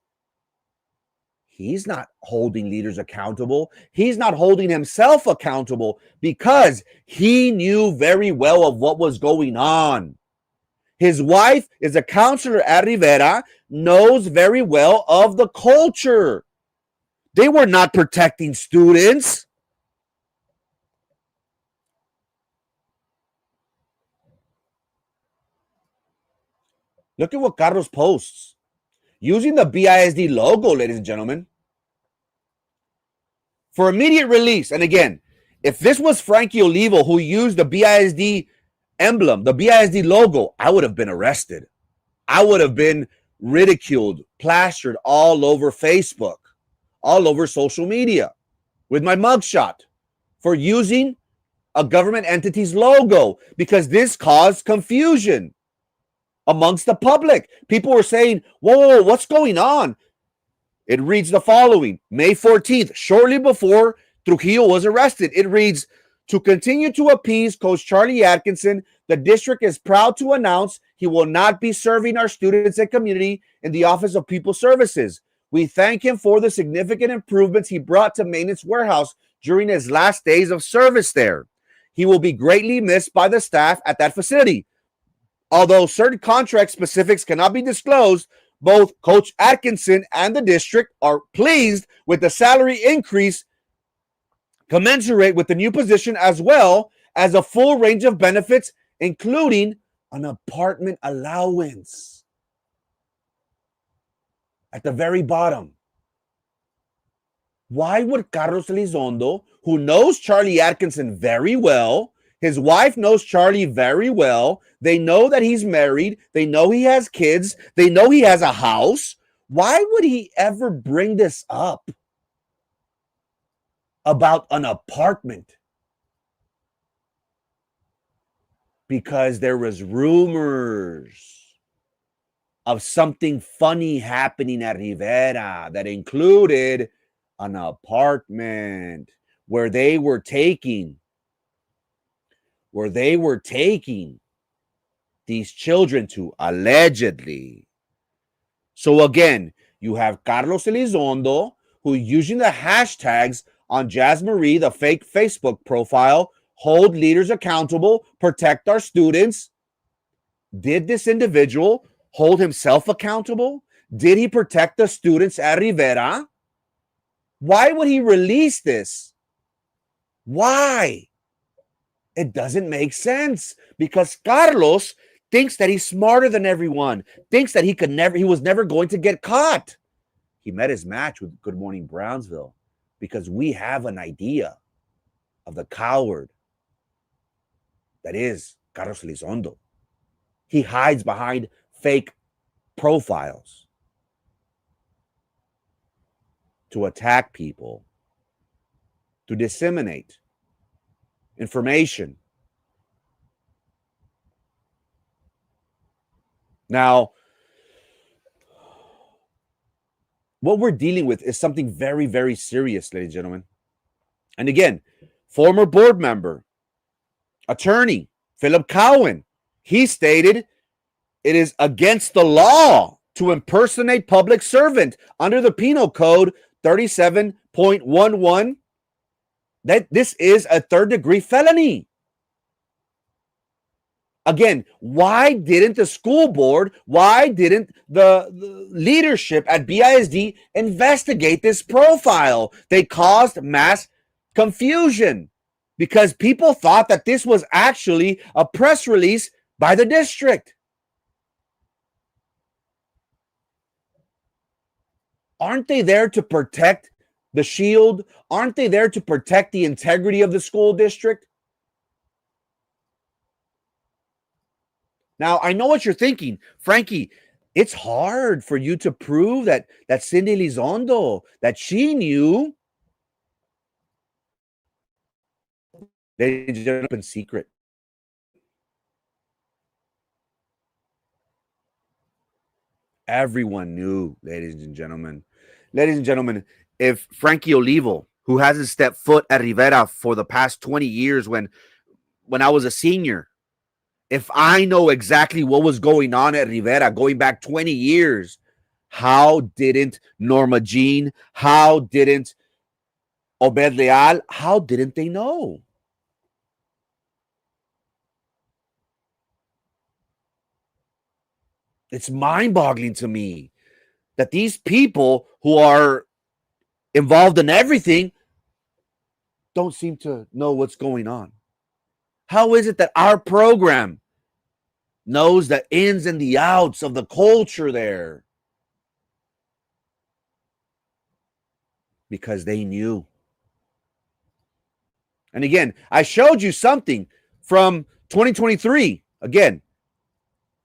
He's not holding leaders accountable. He's not holding himself accountable because he knew very well of what was going on. His wife is a counselor at Rivera, knows very well of the culture. They were not protecting students. Look at what Carlos posts. Using the BISD logo, ladies and gentlemen, for immediate release. And again, if this was Frankie Olivo who used the BISD emblem, the BISD logo, I would have been arrested. I would have been ridiculed, plastered all over Facebook, all over social media with my mugshot for using a government entity's logo because this caused confusion amongst the public. People were saying, whoa, what's going on? It reads the following: May 14th, shortly before Trujillo was arrested. It reads, to continue to appease Coach Charlie Atkinson, the district is proud to announce he will not be serving our students and community in the Office of People Services. We thank him for the significant improvements he brought to Maintenance Warehouse during his last days of service there. He will be greatly missed by the staff at that facility. Although certain contract specifics cannot be disclosed, both Coach Atkinson and the district are pleased with the salary increase commensurate with the new position, as well as a full range of benefits, including an apartment allowance. At the very bottom. Why would Carlos Elizondo, who knows Charlie Atkinson very well, his wife knows Charlie very well, they know that he's married, they know he has kids, they know he has a house, why would he ever bring this up about an apartment? Because there was rumors of something funny happening at Rivera that included an apartment where they were taking these children to, allegedly. So again, you have Carlos Elizondo, who using the hashtags on Jazz Marie, the fake Facebook profile, hold leaders accountable, protect our students. Did this individual hold himself accountable? Did he protect the students at Rivera? Why would he release this? Why? It doesn't make sense because Carlos thinks that he's smarter than everyone, thinks that he was never going to get caught. He met his match with Good Morning Brownsville because we have an idea of the coward that is Carlos Elizondo. He hides behind fake profiles to attack people, to disseminate information. Now, what we're dealing with is something very, very serious, ladies and gentlemen. And again, former board member, attorney, Philip Cowan, he stated it is against the law to impersonate public servant under the Penal Code 37.11. That this is a third-degree felony. Again, why didn't the school board, why didn't the leadership at BISD investigate this profile? They caused mass confusion because people thought that this was actually a press release by the district. Aren't they there to protect the shield? Aren't they there to protect the integrity of the school district? Now, I know what you're thinking, Frankie. It's hard for you to prove that Cindy Elizondo, that she knew. They did it in secret. Everyone knew, ladies and gentlemen. Ladies and gentlemen, if Frankie Olivo who hasn't stepped foot at Rivera for the past 20 years when I was a senior, if I know exactly what was going on at Rivera going back 20 years, how didn't Norma Jean, how didn't Obed Leal, how didn't they know? It's mind-boggling to me that these people who are involved in everything don't seem to know what's going on. How is it that our program knows the ins and the outs of the culture there? Because they knew. And again, I showed you something from 2023. Again,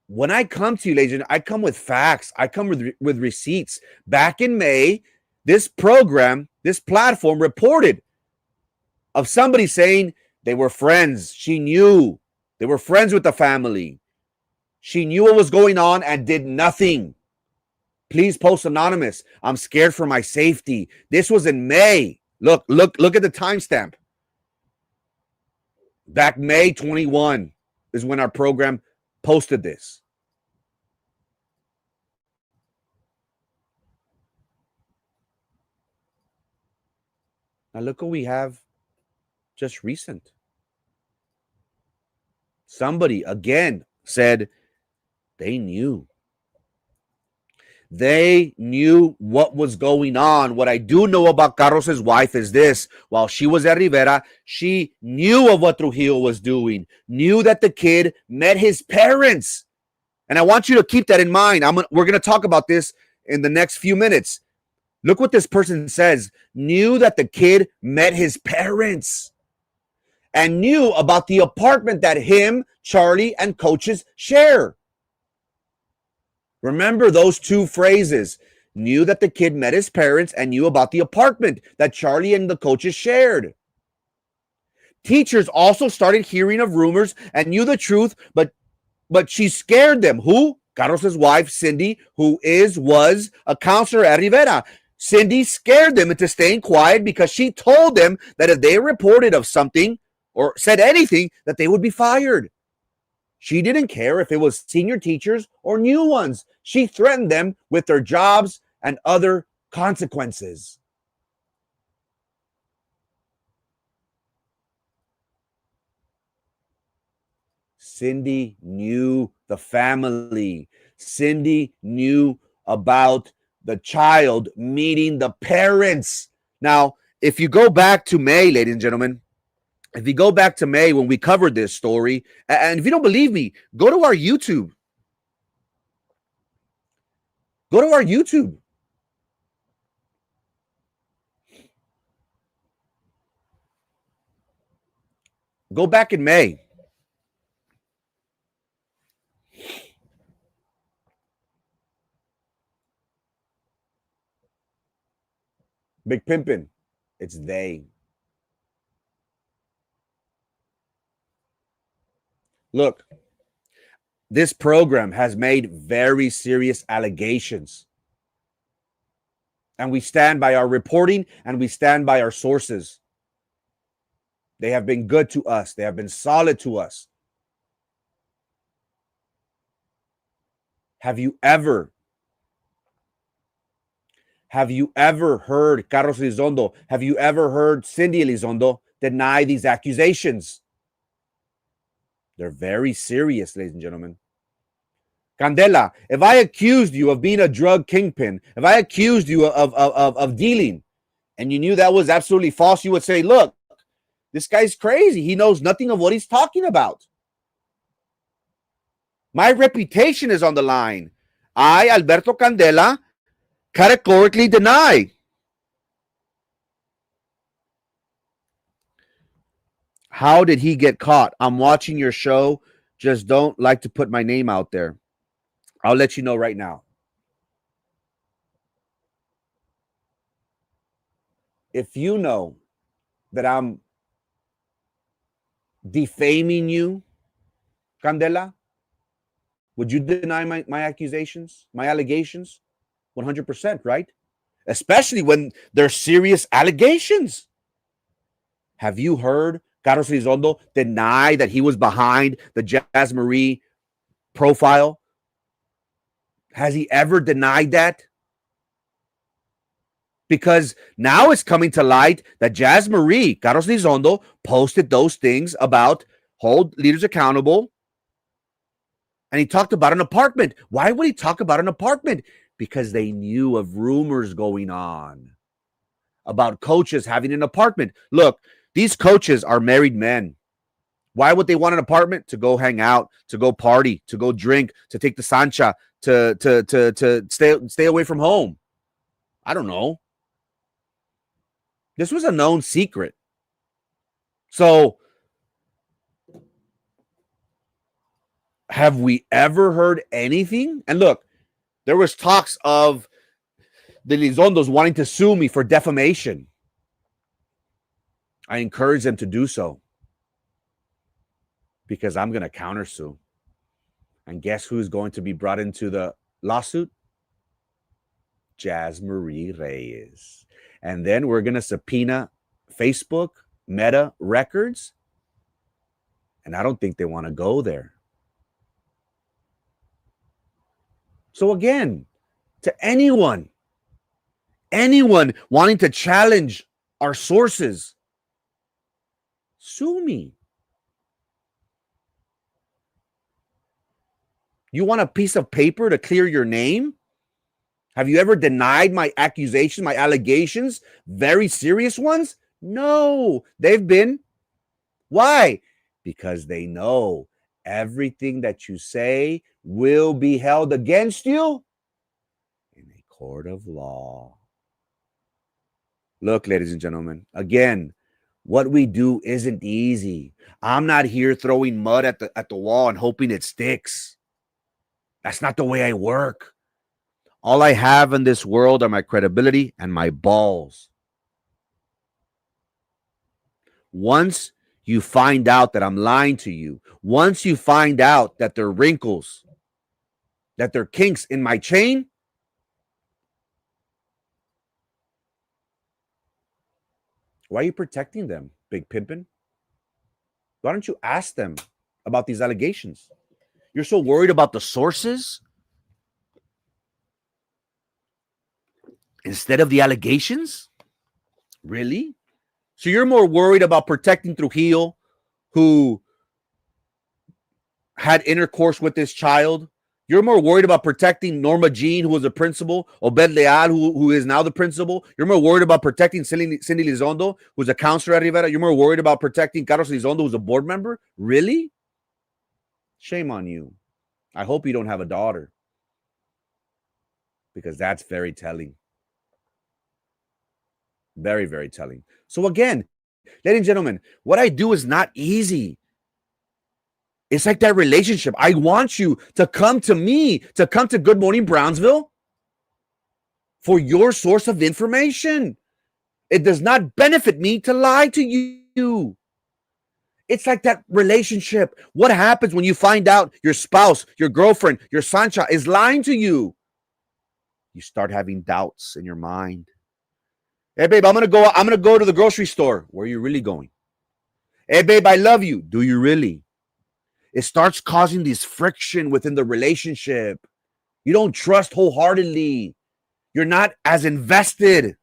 when I come to you, ladies and gentlemen, I come with facts. I come with receipts. Back in May, this program, this platform reported of somebody saying they were friends. She knew they were friends with the family. She knew what was going on and did nothing. Please post anonymous. I'm scared for my safety. This was in May. Look at the timestamp. Back May 21 is when our program posted this. Now look what we have just recent. Somebody again said they knew. They knew what was going on. What I do know about Carlos's wife is this. While she was at Rivera, she knew of what Trujillo was doing, knew that the kid met his parents. And I want you to keep that in mind. We're going to talk about this in the next few minutes. Look what this person says. Knew that the kid met his parents and knew about the apartment that him, Charlie, and coaches share. Remember those two phrases. Knew that the kid met his parents and knew about the apartment that Charlie and the coaches shared. Teachers also started hearing of rumors and knew the truth, but she scared them. Who? Carlos's wife, Cindy, who was a counselor at Rivera. Cindy scared them into staying quiet because she told them that if they reported of something or said anything, that they would be fired. She didn't care if it was senior teachers or new ones. She threatened them with their jobs and other consequences. Cindy knew the family. Cindy knew about the child meeting the parents. Now, if you go back to May, ladies and gentlemen, if you go back to May when we covered this story, and if you don't believe me, go to our YouTube. Go to our YouTube. Go back in May. Big Pimpin'. It's they. Look, this program has made very serious allegations. And we stand by our reporting and we stand by our sources. They have been good to us. They have been solid to us. Have you ever heard Carlos Elizondo? Have you ever heard Cindy Elizondo deny these accusations? They're very serious, ladies and gentlemen. Candela, if I accused you of being a drug kingpin, if I accused you of dealing, and you knew that was absolutely false, you would say, look, this guy's crazy. He knows nothing of what he's talking about. My reputation is on the line. I, Alberto Candela, categorically deny. How did he get caught? I'm watching your show. Just don't like to put my name out there. I'll let you know right now. If you know that I'm defaming you, Candela, would you deny my accusations, my allegations? 100%, right? Especially when they're serious allegations. Have you heard Carlos Elizondo deny that he was behind the Jazz Marie profile? Has he ever denied that? Because now it's coming to light that Jazz Marie, Carlos Elizondo, posted those things about hold leaders accountable. And he talked about an apartment. Why would he talk about an apartment? Because they knew of rumors going on about coaches having an apartment. Look, these coaches are married men. Why would they want an apartment? To go hang out, to go party, to go drink, to take the sancha, to stay away from home. I don't know. This was a known secret. So, have we ever heard anything? And look, there was talks of the Elizondos wanting to sue me for defamation. I encourage them to do so because I'm going to countersue. And guess who's going to be brought into the lawsuit? Jazz Marie Reyes. And then we're going to subpoena Facebook, Meta records. And I don't think they want to go there. So again, to anyone wanting to challenge our sources, sue me. You want a piece of paper to clear your name? Have you ever denied my accusations, my allegations, very serious ones? No, they've been. Why? Because they know everything that you say will be held against you in a court of law. Look, ladies and gentlemen, again, what we do isn't easy. I'm not here throwing mud at the wall and hoping it sticks. That's not the way I work. All I have in this world are my credibility and my balls. Once you find out that I'm lying to you, once you find out that there are wrinkles, that there are kinks in my chain, why are you protecting them, Big Pimpin'? Why don't you ask them about these allegations? You're so worried about the sources instead of the allegations? Really? So you're more worried about protecting Trujillo, who had intercourse with this child. You're more worried about protecting Norma Jean, who was the principal, Obed Leal, who is now the principal. You're more worried about protecting Cindy Elizondo, who's a counselor at Rivera. You're more worried about protecting Carlos Elizondo, who's a board member. Really? Shame on you. I hope you don't have a daughter, because that's very telling. Very, very telling. So again, ladies and gentlemen, what I do is not easy. It's like that relationship. I want you to come to me, to come to Good Morning Brownsville for your source of information. It does not benefit me to lie to you. It's like that relationship. What happens when you find out your spouse, your girlfriend, your Sancha is lying to you? You start having doubts in your mind. Hey, babe, I'm gonna go to the grocery store. Where are you really going? Hey, babe, I love you. Do you really? It starts causing this friction within the relationship. You don't trust wholeheartedly. You're not as invested.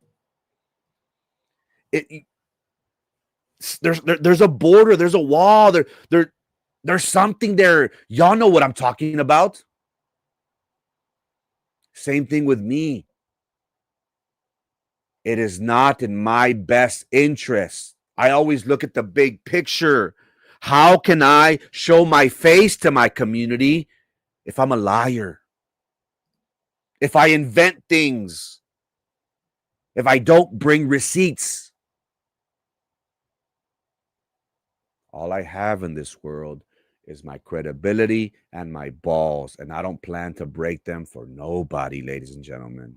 There's a border. There's a wall. There's something there. Y'all know what I'm talking about. Same thing with me. It is not in my best interest. I always look at the big picture. How can I show my face to my community if I'm a liar? If I invent things? If I don't bring receipts? All I have in this world is my credibility and my balls, and I don't plan to break them for nobody, ladies and gentlemen.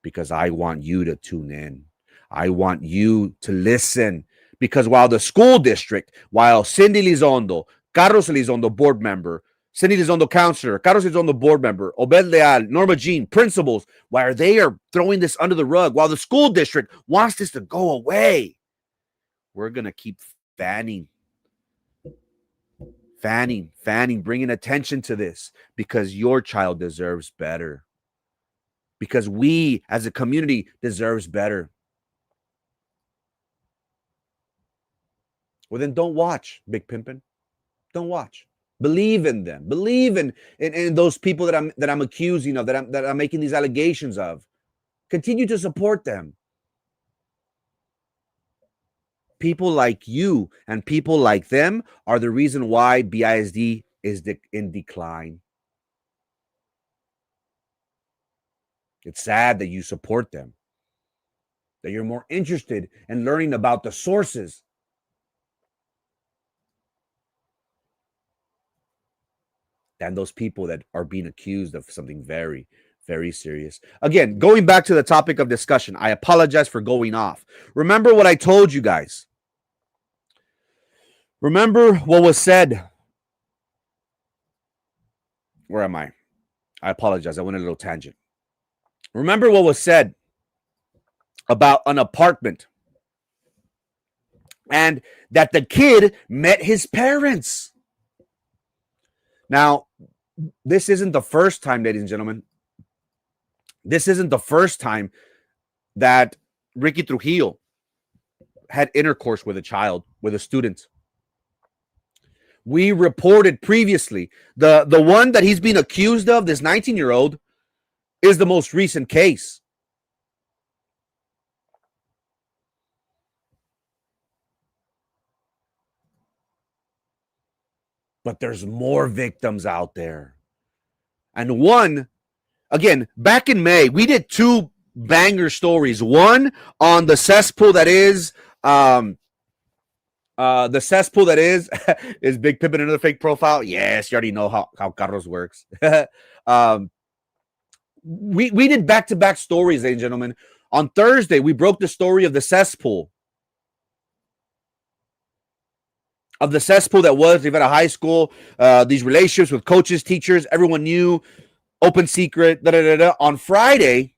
Because I want you to tune in. I want you to listen. Because while the school district, while Cindy Elizondo, Carlos Elizondo, board member, Cindy Elizondo, counselor, Carlos Elizondo, board member, Obed Leal, Norma Jean, principals, while they are throwing this under the rug, while the school district wants this to go away, We're going to keep fanning, bringing attention to this because your child deserves better. Because we as a community deserves better. Well, then don't watch, Big Pimpin'. Don't watch. Believe in them. Believe in those people that I'm accusing of, that I'm making these allegations of. Continue to support them. People like you and people like them are the reason why BISD is in decline. It's sad that you support them, that you're more interested in learning about the sources than those people that are being accused of something very, very serious. Again, going back to the topic of discussion, I apologize for going off. Remember what I told you guys. Remember what was said. Where am I? I apologize. I went a little tangent. Remember what was said about an apartment and that the kid met his parents. Now, this isn't the first time, ladies and gentlemen. This isn't the first time that Ricky Trujillo had intercourse with a child, with a student. We reported previously the one that he's being accused of, this 19-year-old, is the most recent case. But there's more victims out there. And one, again, back in May, we did 2 banger stories. One on the cesspool that is is Big Pimpin' another fake profile? Yes, you already know how Carlos works. We did back-to-back stories, ladies and gentlemen. On Thursday, we broke the story of the cesspool. Of the cesspool that was Rivera High School, these relationships with coaches, teachers, everyone knew, open secret, On Friday,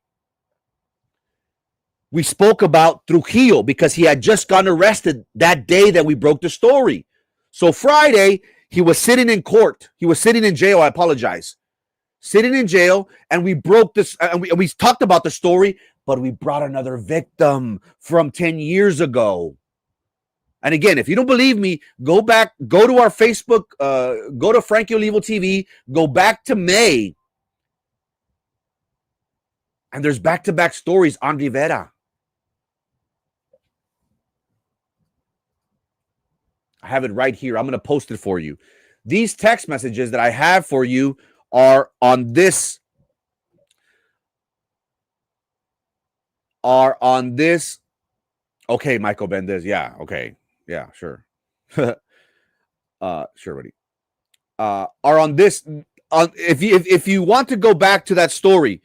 we spoke about Trujillo because he had just gotten arrested that day that we broke the story. So Friday, he was sitting in court. He was sitting in jail. I apologize. Sitting in jail, and we broke this, and we talked about the story, but we brought another victim from 10 years ago. And again, if you don't believe me, go back, go to our Facebook, go to Frankie Olivo TV, go back to May. And there's back-to-back stories on Rivera. I have it right here. I'm going to post it for you. These text messages that I have for you are on this. Okay, Michael Bendez. Yeah, okay. Yeah, sure. Sure, buddy. Are on this. If you want to go back to that story,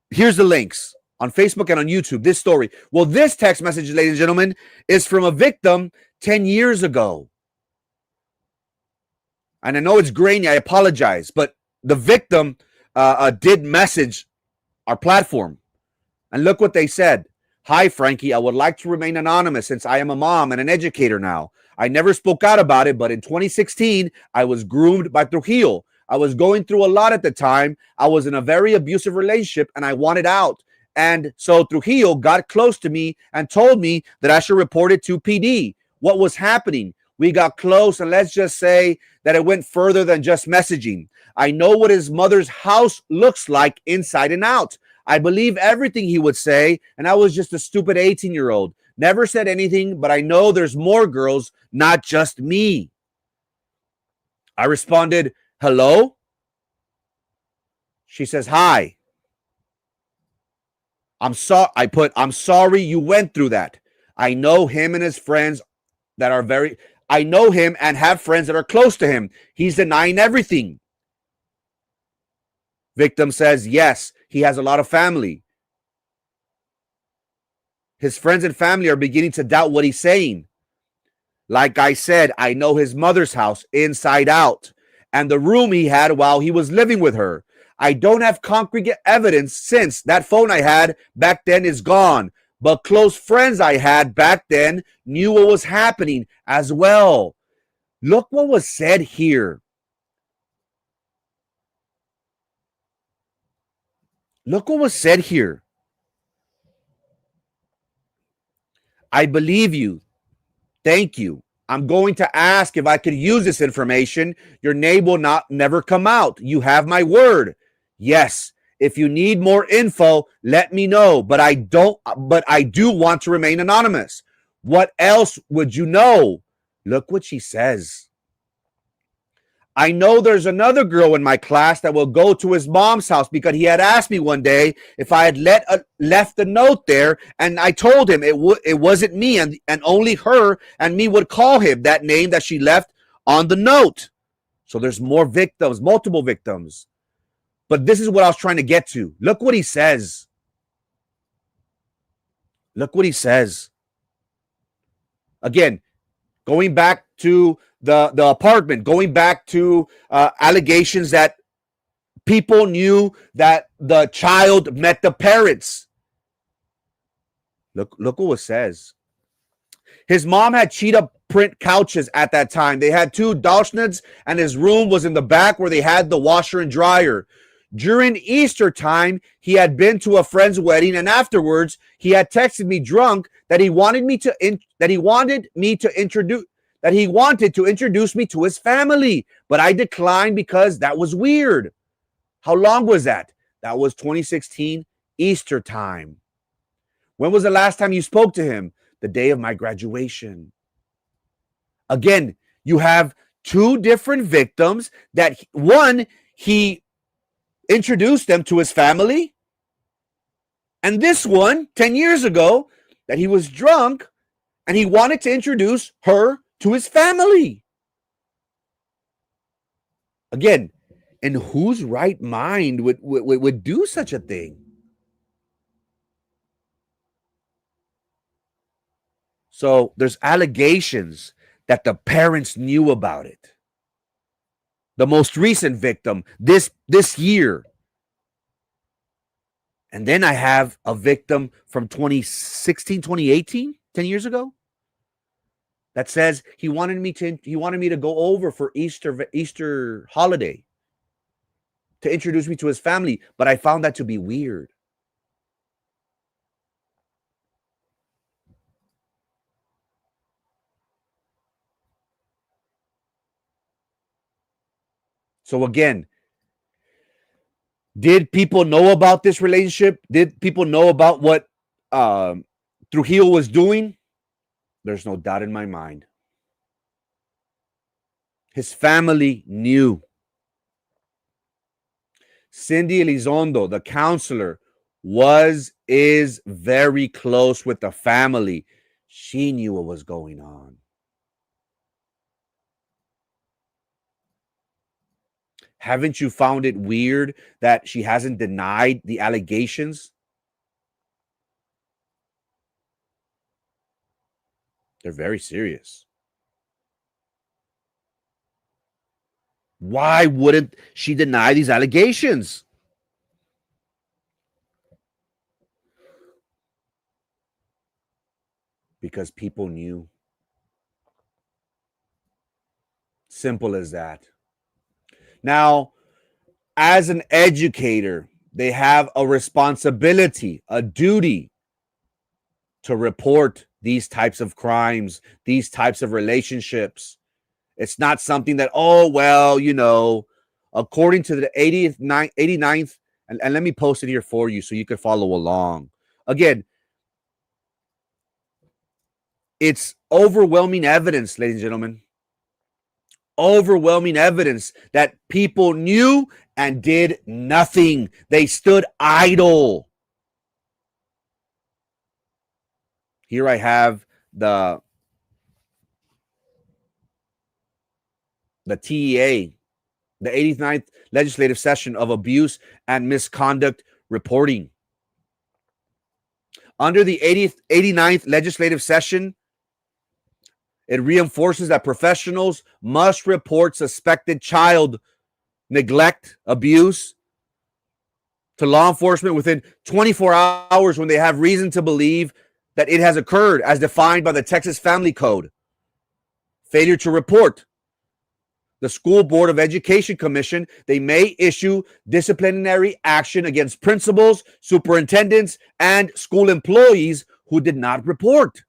here's the links on Facebook and on YouTube. This story. Well, this text message, ladies and gentlemen, is from a victim 10 years ago. And I know it's grainy. I apologize, but the victim did message our platform, and look what they said. Hi, Frankie. I would like to remain anonymous since I am a mom and an educator now. I never spoke out about it, but in 2016, I was groomed by Trujillo. I was going through a lot at the time. I was in a very abusive relationship, and I wanted out. And so Trujillo got close to me and told me that I should report it to PD. What was happening? We got close, and let's just say that it went further than just messaging. I know what his mother's house looks like inside and out. I believe everything he would say, and I was just a stupid 18-year-old. Never said anything, but I know there's more girls, not just me. I responded, hello? She says, hi. I'm sorry you went through that. I know him and his friends that are I know him and have friends that are close to him. He's denying everything. Victim says, yes, he has a lot of family. His friends and family are beginning to doubt what he's saying. Like I said, I know his mother's house inside out and the room he had while he was living with her. I don't have concrete evidence since that phone I had back then is gone, but close friends I had back then knew what was happening as well. Look what was said here. Look what was said here. I believe you. Thank you. I'm going to ask if I could use this information. Your name will never come out. You have my word. Yes. If you need more info, let me know. But I do want to remain anonymous. What else would you know? Look what she says. I know there's another girl in my class that will go to his mom's house because he had asked me one day if I had left a note there, and I told him it wasn't me, and only her and me would call him that name that she left on the note. So there's more victims, multiple victims. But this is what I was trying to get to. Look what he says. Look what he says. Again, going back to the apartment, going back to allegations that people knew that the child met the parents. Look what it says. His mom had cheetah print couches at that time. They had 2 Dalshneds, and his room was in the back where they had the washer and dryer. During Easter time, he had been to a friend's wedding, and afterwards, he had texted me drunk that he wanted to introduce me to his family, but I declined because that was weird. How long was that? That was 2016 Easter time. When was the last time you spoke to him? The day of my graduation. Again, you have 2 different victims that one, he introduced them to his family, and this one 10 years ago that he was drunk and he wanted to introduce her to his family. Again, in whose right mind would do such a thing? So there's allegations that the parents knew about it. The most recent victim this year. And then I have a victim from 2016, 2018, 10 years ago, that says he wanted me to go over for Easter holiday to introduce me to his family, but I found that to be weird. So again, did people know about this relationship? Did people know about what Trujillo was doing? There's no doubt in my mind. His family knew. Cindy Elizondo, the counselor, is very close with the family. She knew what was going on. Haven't you found it weird that she hasn't denied the allegations? They're very serious. Why wouldn't she deny these allegations? Because people knew. Simple as that. Now, as an educator, they have a responsibility, a duty to report these types of crimes, these types of relationships. It's not something that, according to the 89th, and let me post it here for you so you can follow along. Again, it's overwhelming evidence, ladies and gentlemen. Overwhelming evidence that people knew and did nothing. They stood idle. Here I have the TEA, the 89th legislative session of abuse and misconduct reporting. Under the 89th legislative session, it reinforces that professionals must report suspected child neglect, abuse to law enforcement within 24 hours when they have reason to believe that it has occurred as defined by the Texas Family Code. Failure to report. The School Board of Education Commission, they may issue disciplinary action against principals, superintendents, and school employees who did not report.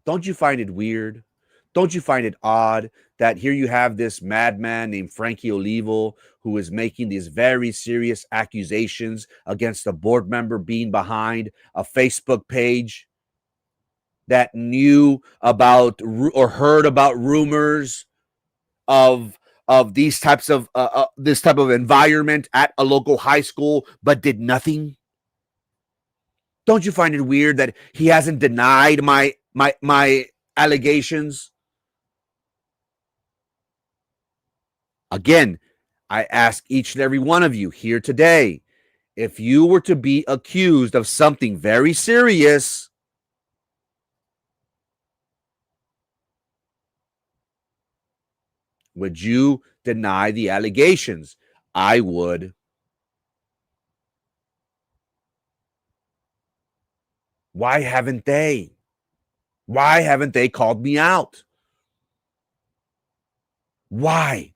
Don't you find it weird? Don't you find it odd that here you have this madman named Frankie Olivo who is making these very serious accusations against a board member being behind a Facebook page that knew about or heard about rumors of these types of this type of environment at a local high school, but did nothing? Don't you find it weird that he hasn't denied my allegations? Again, I ask each and every one of you here today, if you were to be accused of something very serious, would you deny the allegations? I would. Why haven't they? Why haven't they called me out? Why?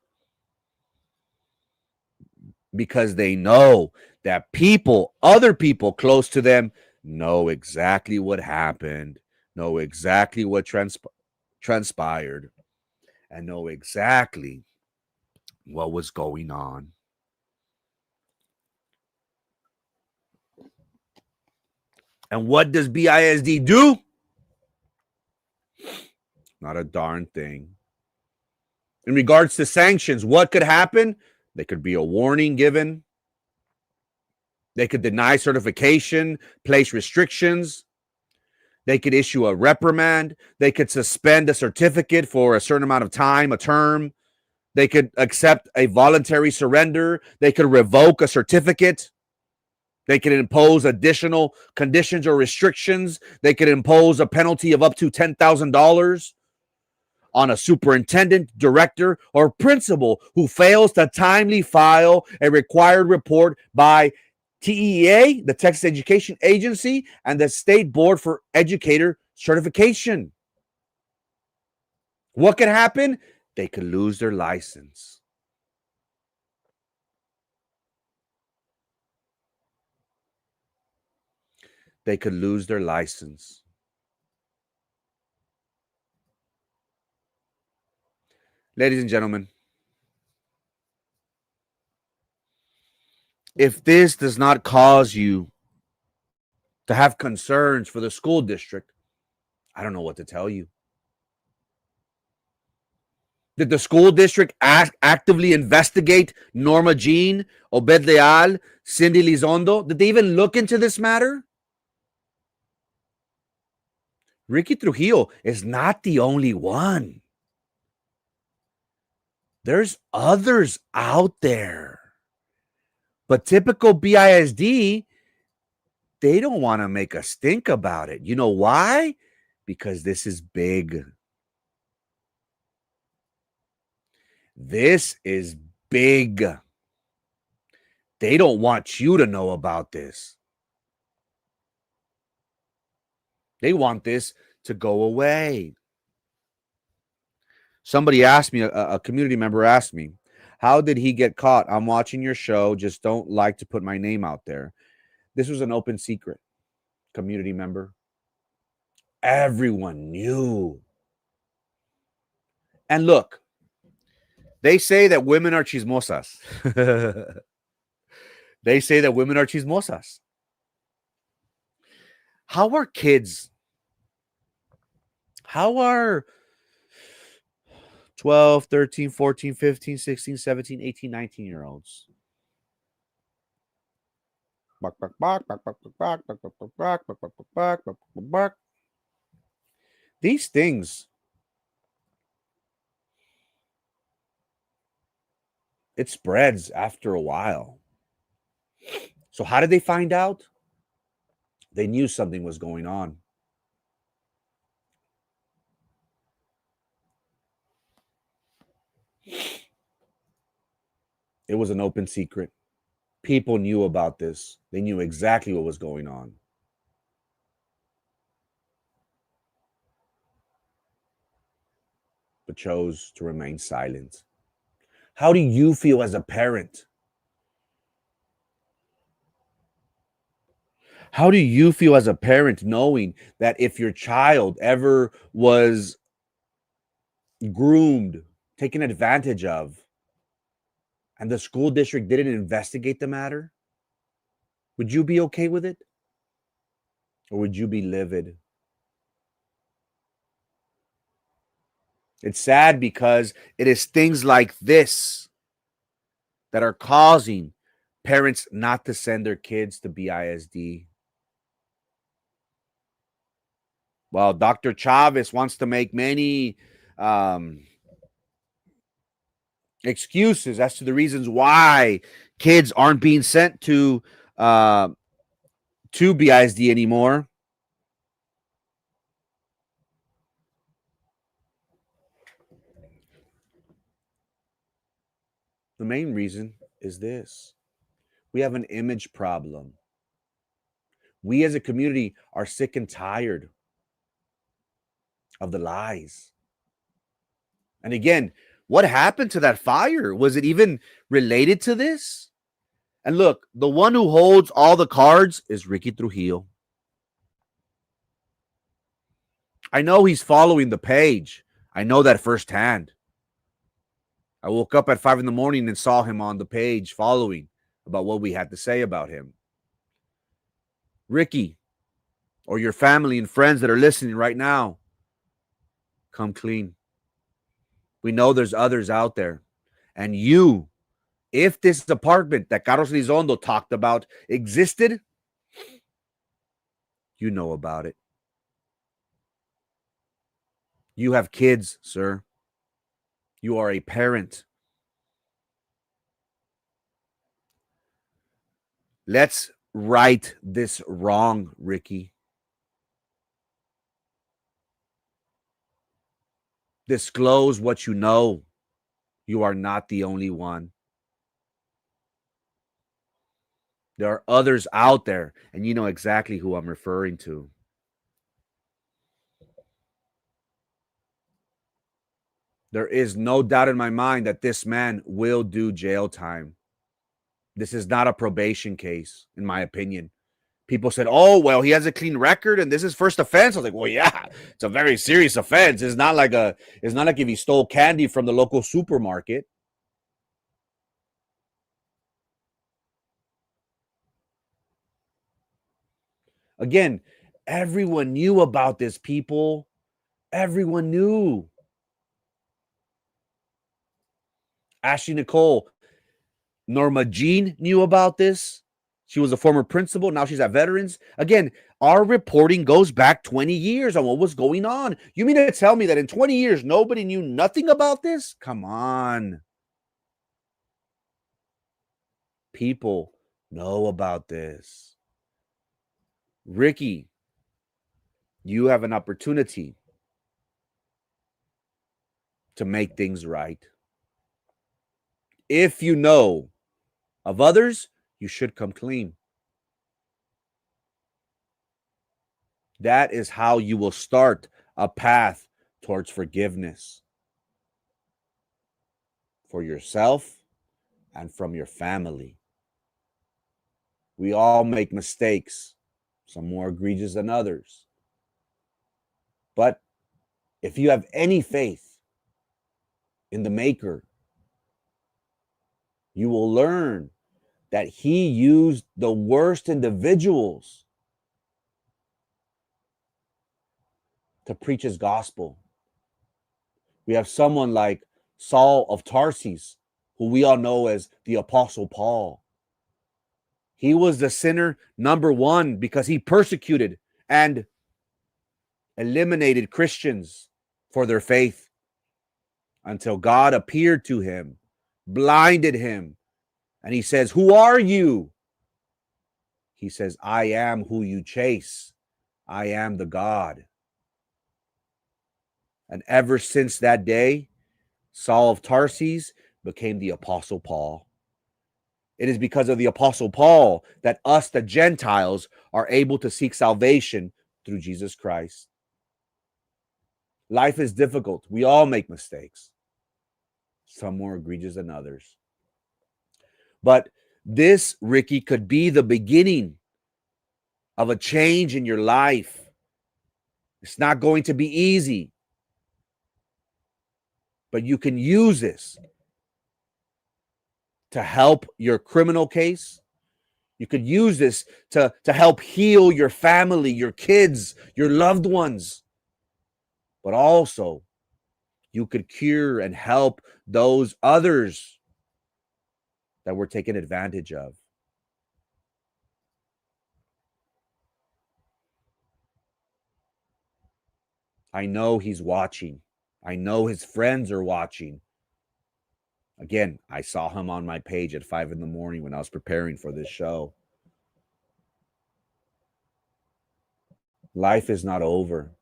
Because they know that people, other people close to them, know exactly what happened, know exactly what transpired, and know exactly what was going on. And what does BISD do? Not a darn thing. In regards to sanctions, what could happen? There could be a warning given. They could deny certification, place restrictions. They could issue a reprimand. They could suspend a certificate for a certain amount of time, a term. They could accept a voluntary surrender. They could revoke a certificate. They could impose additional conditions or restrictions. They could impose a penalty of up to $10,000 on a superintendent, director, or principal who fails to timely file a required report by TEA, the Texas Education Agency, and the State Board for Educator Certification. What could happen? They could lose their license. They could lose their license. Ladies and gentlemen, if this does not cause you to have concerns for the school district, I don't know what to tell you. Did the school district actively investigate Norma Jean, Obed Leal, Cindy Lizondo? Did they even look into this matter? Ricky Trujillo is not the only one. There's others out there. But typical BISD, they don't want to make a stink about it. You know why? Because this is big. This is big. They don't want you to know about this. They want this to go away. Somebody asked me, a community member asked me, how did he get caught? I'm watching your show, just don't like to put my name out there. This was an open secret, community member. Everyone knew. And look, they say that women are chismosas. They say that women are chismosas. How are kids? How are 12, 13, 14, 15, 16, 17, 18, 19-year-olds? These things, it spreads after a while. So how did they find out? They knew something was going on. It was an open secret. People knew about this. They knew exactly what was going on. But chose to remain silent. How do you feel as a parent? How do you feel as a parent knowing that if your child ever was groomed, taken advantage of, and the school district didn't investigate the matter? Would you be okay with it? Or would you be livid? It's sad because it is things like this that are causing parents not to send their kids to BISD. Well, Dr. Chavez wants to make many excuses as to the reasons why kids aren't being sent uh, to BISD anymore. The main reason is this: we have an image problem. We as a community are sick and tired of the lies. And again, what happened to that fire? Was it even related to this? And look, the one who holds all the cards is Ricky Trujillo. I know he's following the page. I know that firsthand. I woke up at 5 in the morning and saw him on the page following about what we had to say about him. Ricky, or your family and friends that are listening right now, come clean. We know there's others out there. And you, if this apartment that Carlos Lizondo talked about existed, you know about it. You have kids, sir. You are a parent. Let's right this wrong, Ricky. Disclose what you know. You are not the only one. There are others out there, and you know exactly who I'm referring to. There is no doubt in my mind that this man will do jail time. This is not a probation case, in my opinion. People said, "Oh, well, he has a clean record and this is first offense." I was like, "Well, yeah, it's a very serious offense. It's not like if he stole candy from the local supermarket." Again, everyone knew about this, people. Everyone knew. Ashley Nicole, Norma Jean knew about this. She was a former principal. Now she's at Veterans. Again, our reporting goes back 20 years on what was going on. You mean to tell me that in 20 years, nobody knew nothing about this? Come on. People know about this. Ricky, you have an opportunity to make things right. If you know of others, you should come clean. That is how you will start a path towards forgiveness for yourself and from your family. We all make mistakes, some more egregious than others. But if you have any faith in the Maker, you will learn that he used the worst individuals to preach his gospel. We have someone like Saul of Tarsus, who we all know as the Apostle Paul. He was the sinner number one because he persecuted and eliminated Christians for their faith until God appeared to him, blinded him, and he says, "Who are you?" He says, "I am who you chase. I am the God." And ever since that day, Saul of Tarsus became the Apostle Paul. It is because of the Apostle Paul that us, the Gentiles, are able to seek salvation through Jesus Christ. Life is difficult. We all make mistakes, some more egregious than others. But this, Ricky, could be the beginning of a change in your life. It's not going to be easy, but you can use this to help your criminal case. You could use this to help heal your family, your kids, your loved ones. But also, you could cure and help those others that were taken advantage of. I know he's watching. I know his friends are watching. Again, I saw him on my page at 5 a.m. when I was preparing for this show. Life is not over.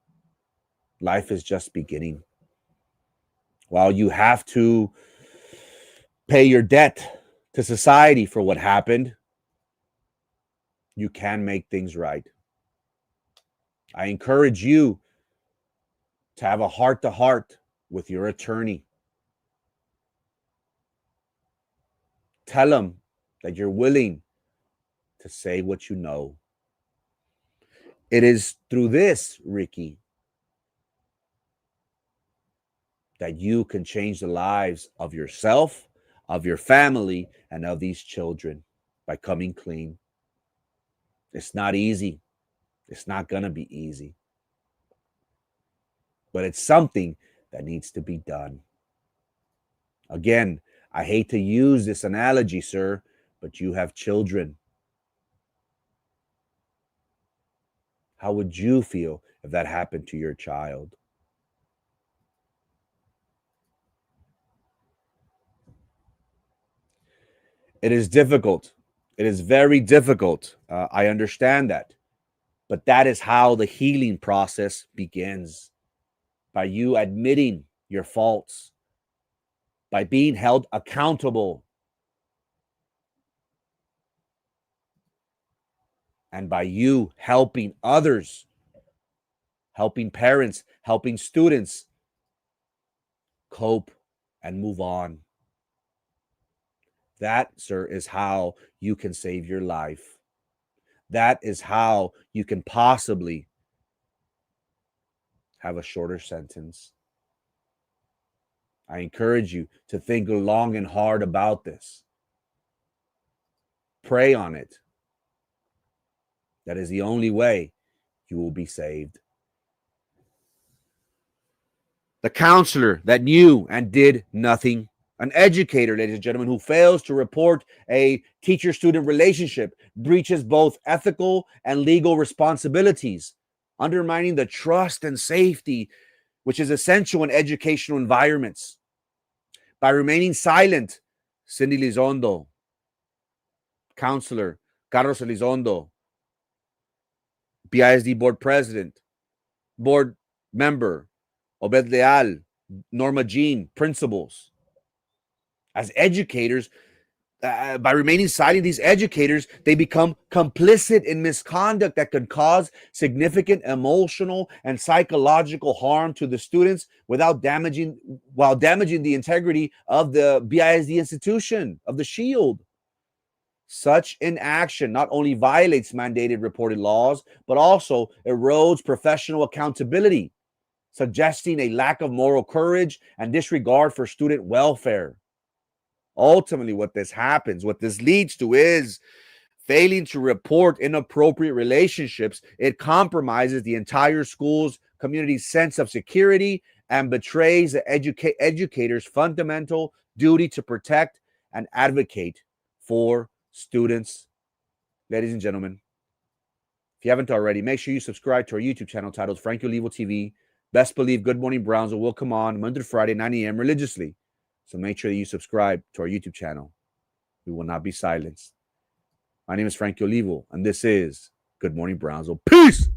Life is just beginning. While you have to pay your debt to society for what happened, you can make things right. I encourage you to have a heart-to-heart with your attorney. Tell him that you're willing to say what you know. It is through this, Ricky, that you can change the lives of yourself, of your family, and of these children by coming clean. It's not easy. It's not going to be easy. But it's something that needs to be done. Again, I hate to use this analogy, sir, but you have children. How would you feel if that happened to your child? It is difficult. It is very difficult. I understand that. But that is how the healing process begins. By you admitting your faults, by being held accountable, and by you helping others, helping parents, helping students cope and move on. That, sir, is how you can save your life. That is how you can possibly have a shorter sentence. I encourage you to think long and hard about this. Pray on it. That is the only way you will be saved. The counselor that knew and did nothing. An educator, ladies and gentlemen, who fails to report a teacher-student relationship breaches both ethical and legal responsibilities, undermining the trust and safety which is essential in educational environments. By remaining silent, Cindy Lizondo, counselor, Carlos Elizondo, BISD board president, board member, Obed Leal, Norma Jean, principals. As educators, by remaining silent, these educators, they become complicit in misconduct that could cause significant emotional and psychological harm to the students while damaging the integrity of the BISD institution, of the shield. Such inaction not only violates mandated reported laws, but also erodes professional accountability, suggesting a lack of moral courage and disregard for student welfare. Ultimately, what this leads to is failing to report inappropriate relationships. It compromises the entire school's community's sense of security and betrays the educator's fundamental duty to protect and advocate for students. Ladies and gentlemen, if you haven't already, make sure you subscribe to our YouTube channel titled Frankie Olivo TV. Best believe Good Morning Brownsville will come on Monday to Friday, 9 a.m. religiously. So make sure that you subscribe to our YouTube channel. We will not be silenced. My name is Frankie Olivo, and this is Good Morning Brownsville. Peace!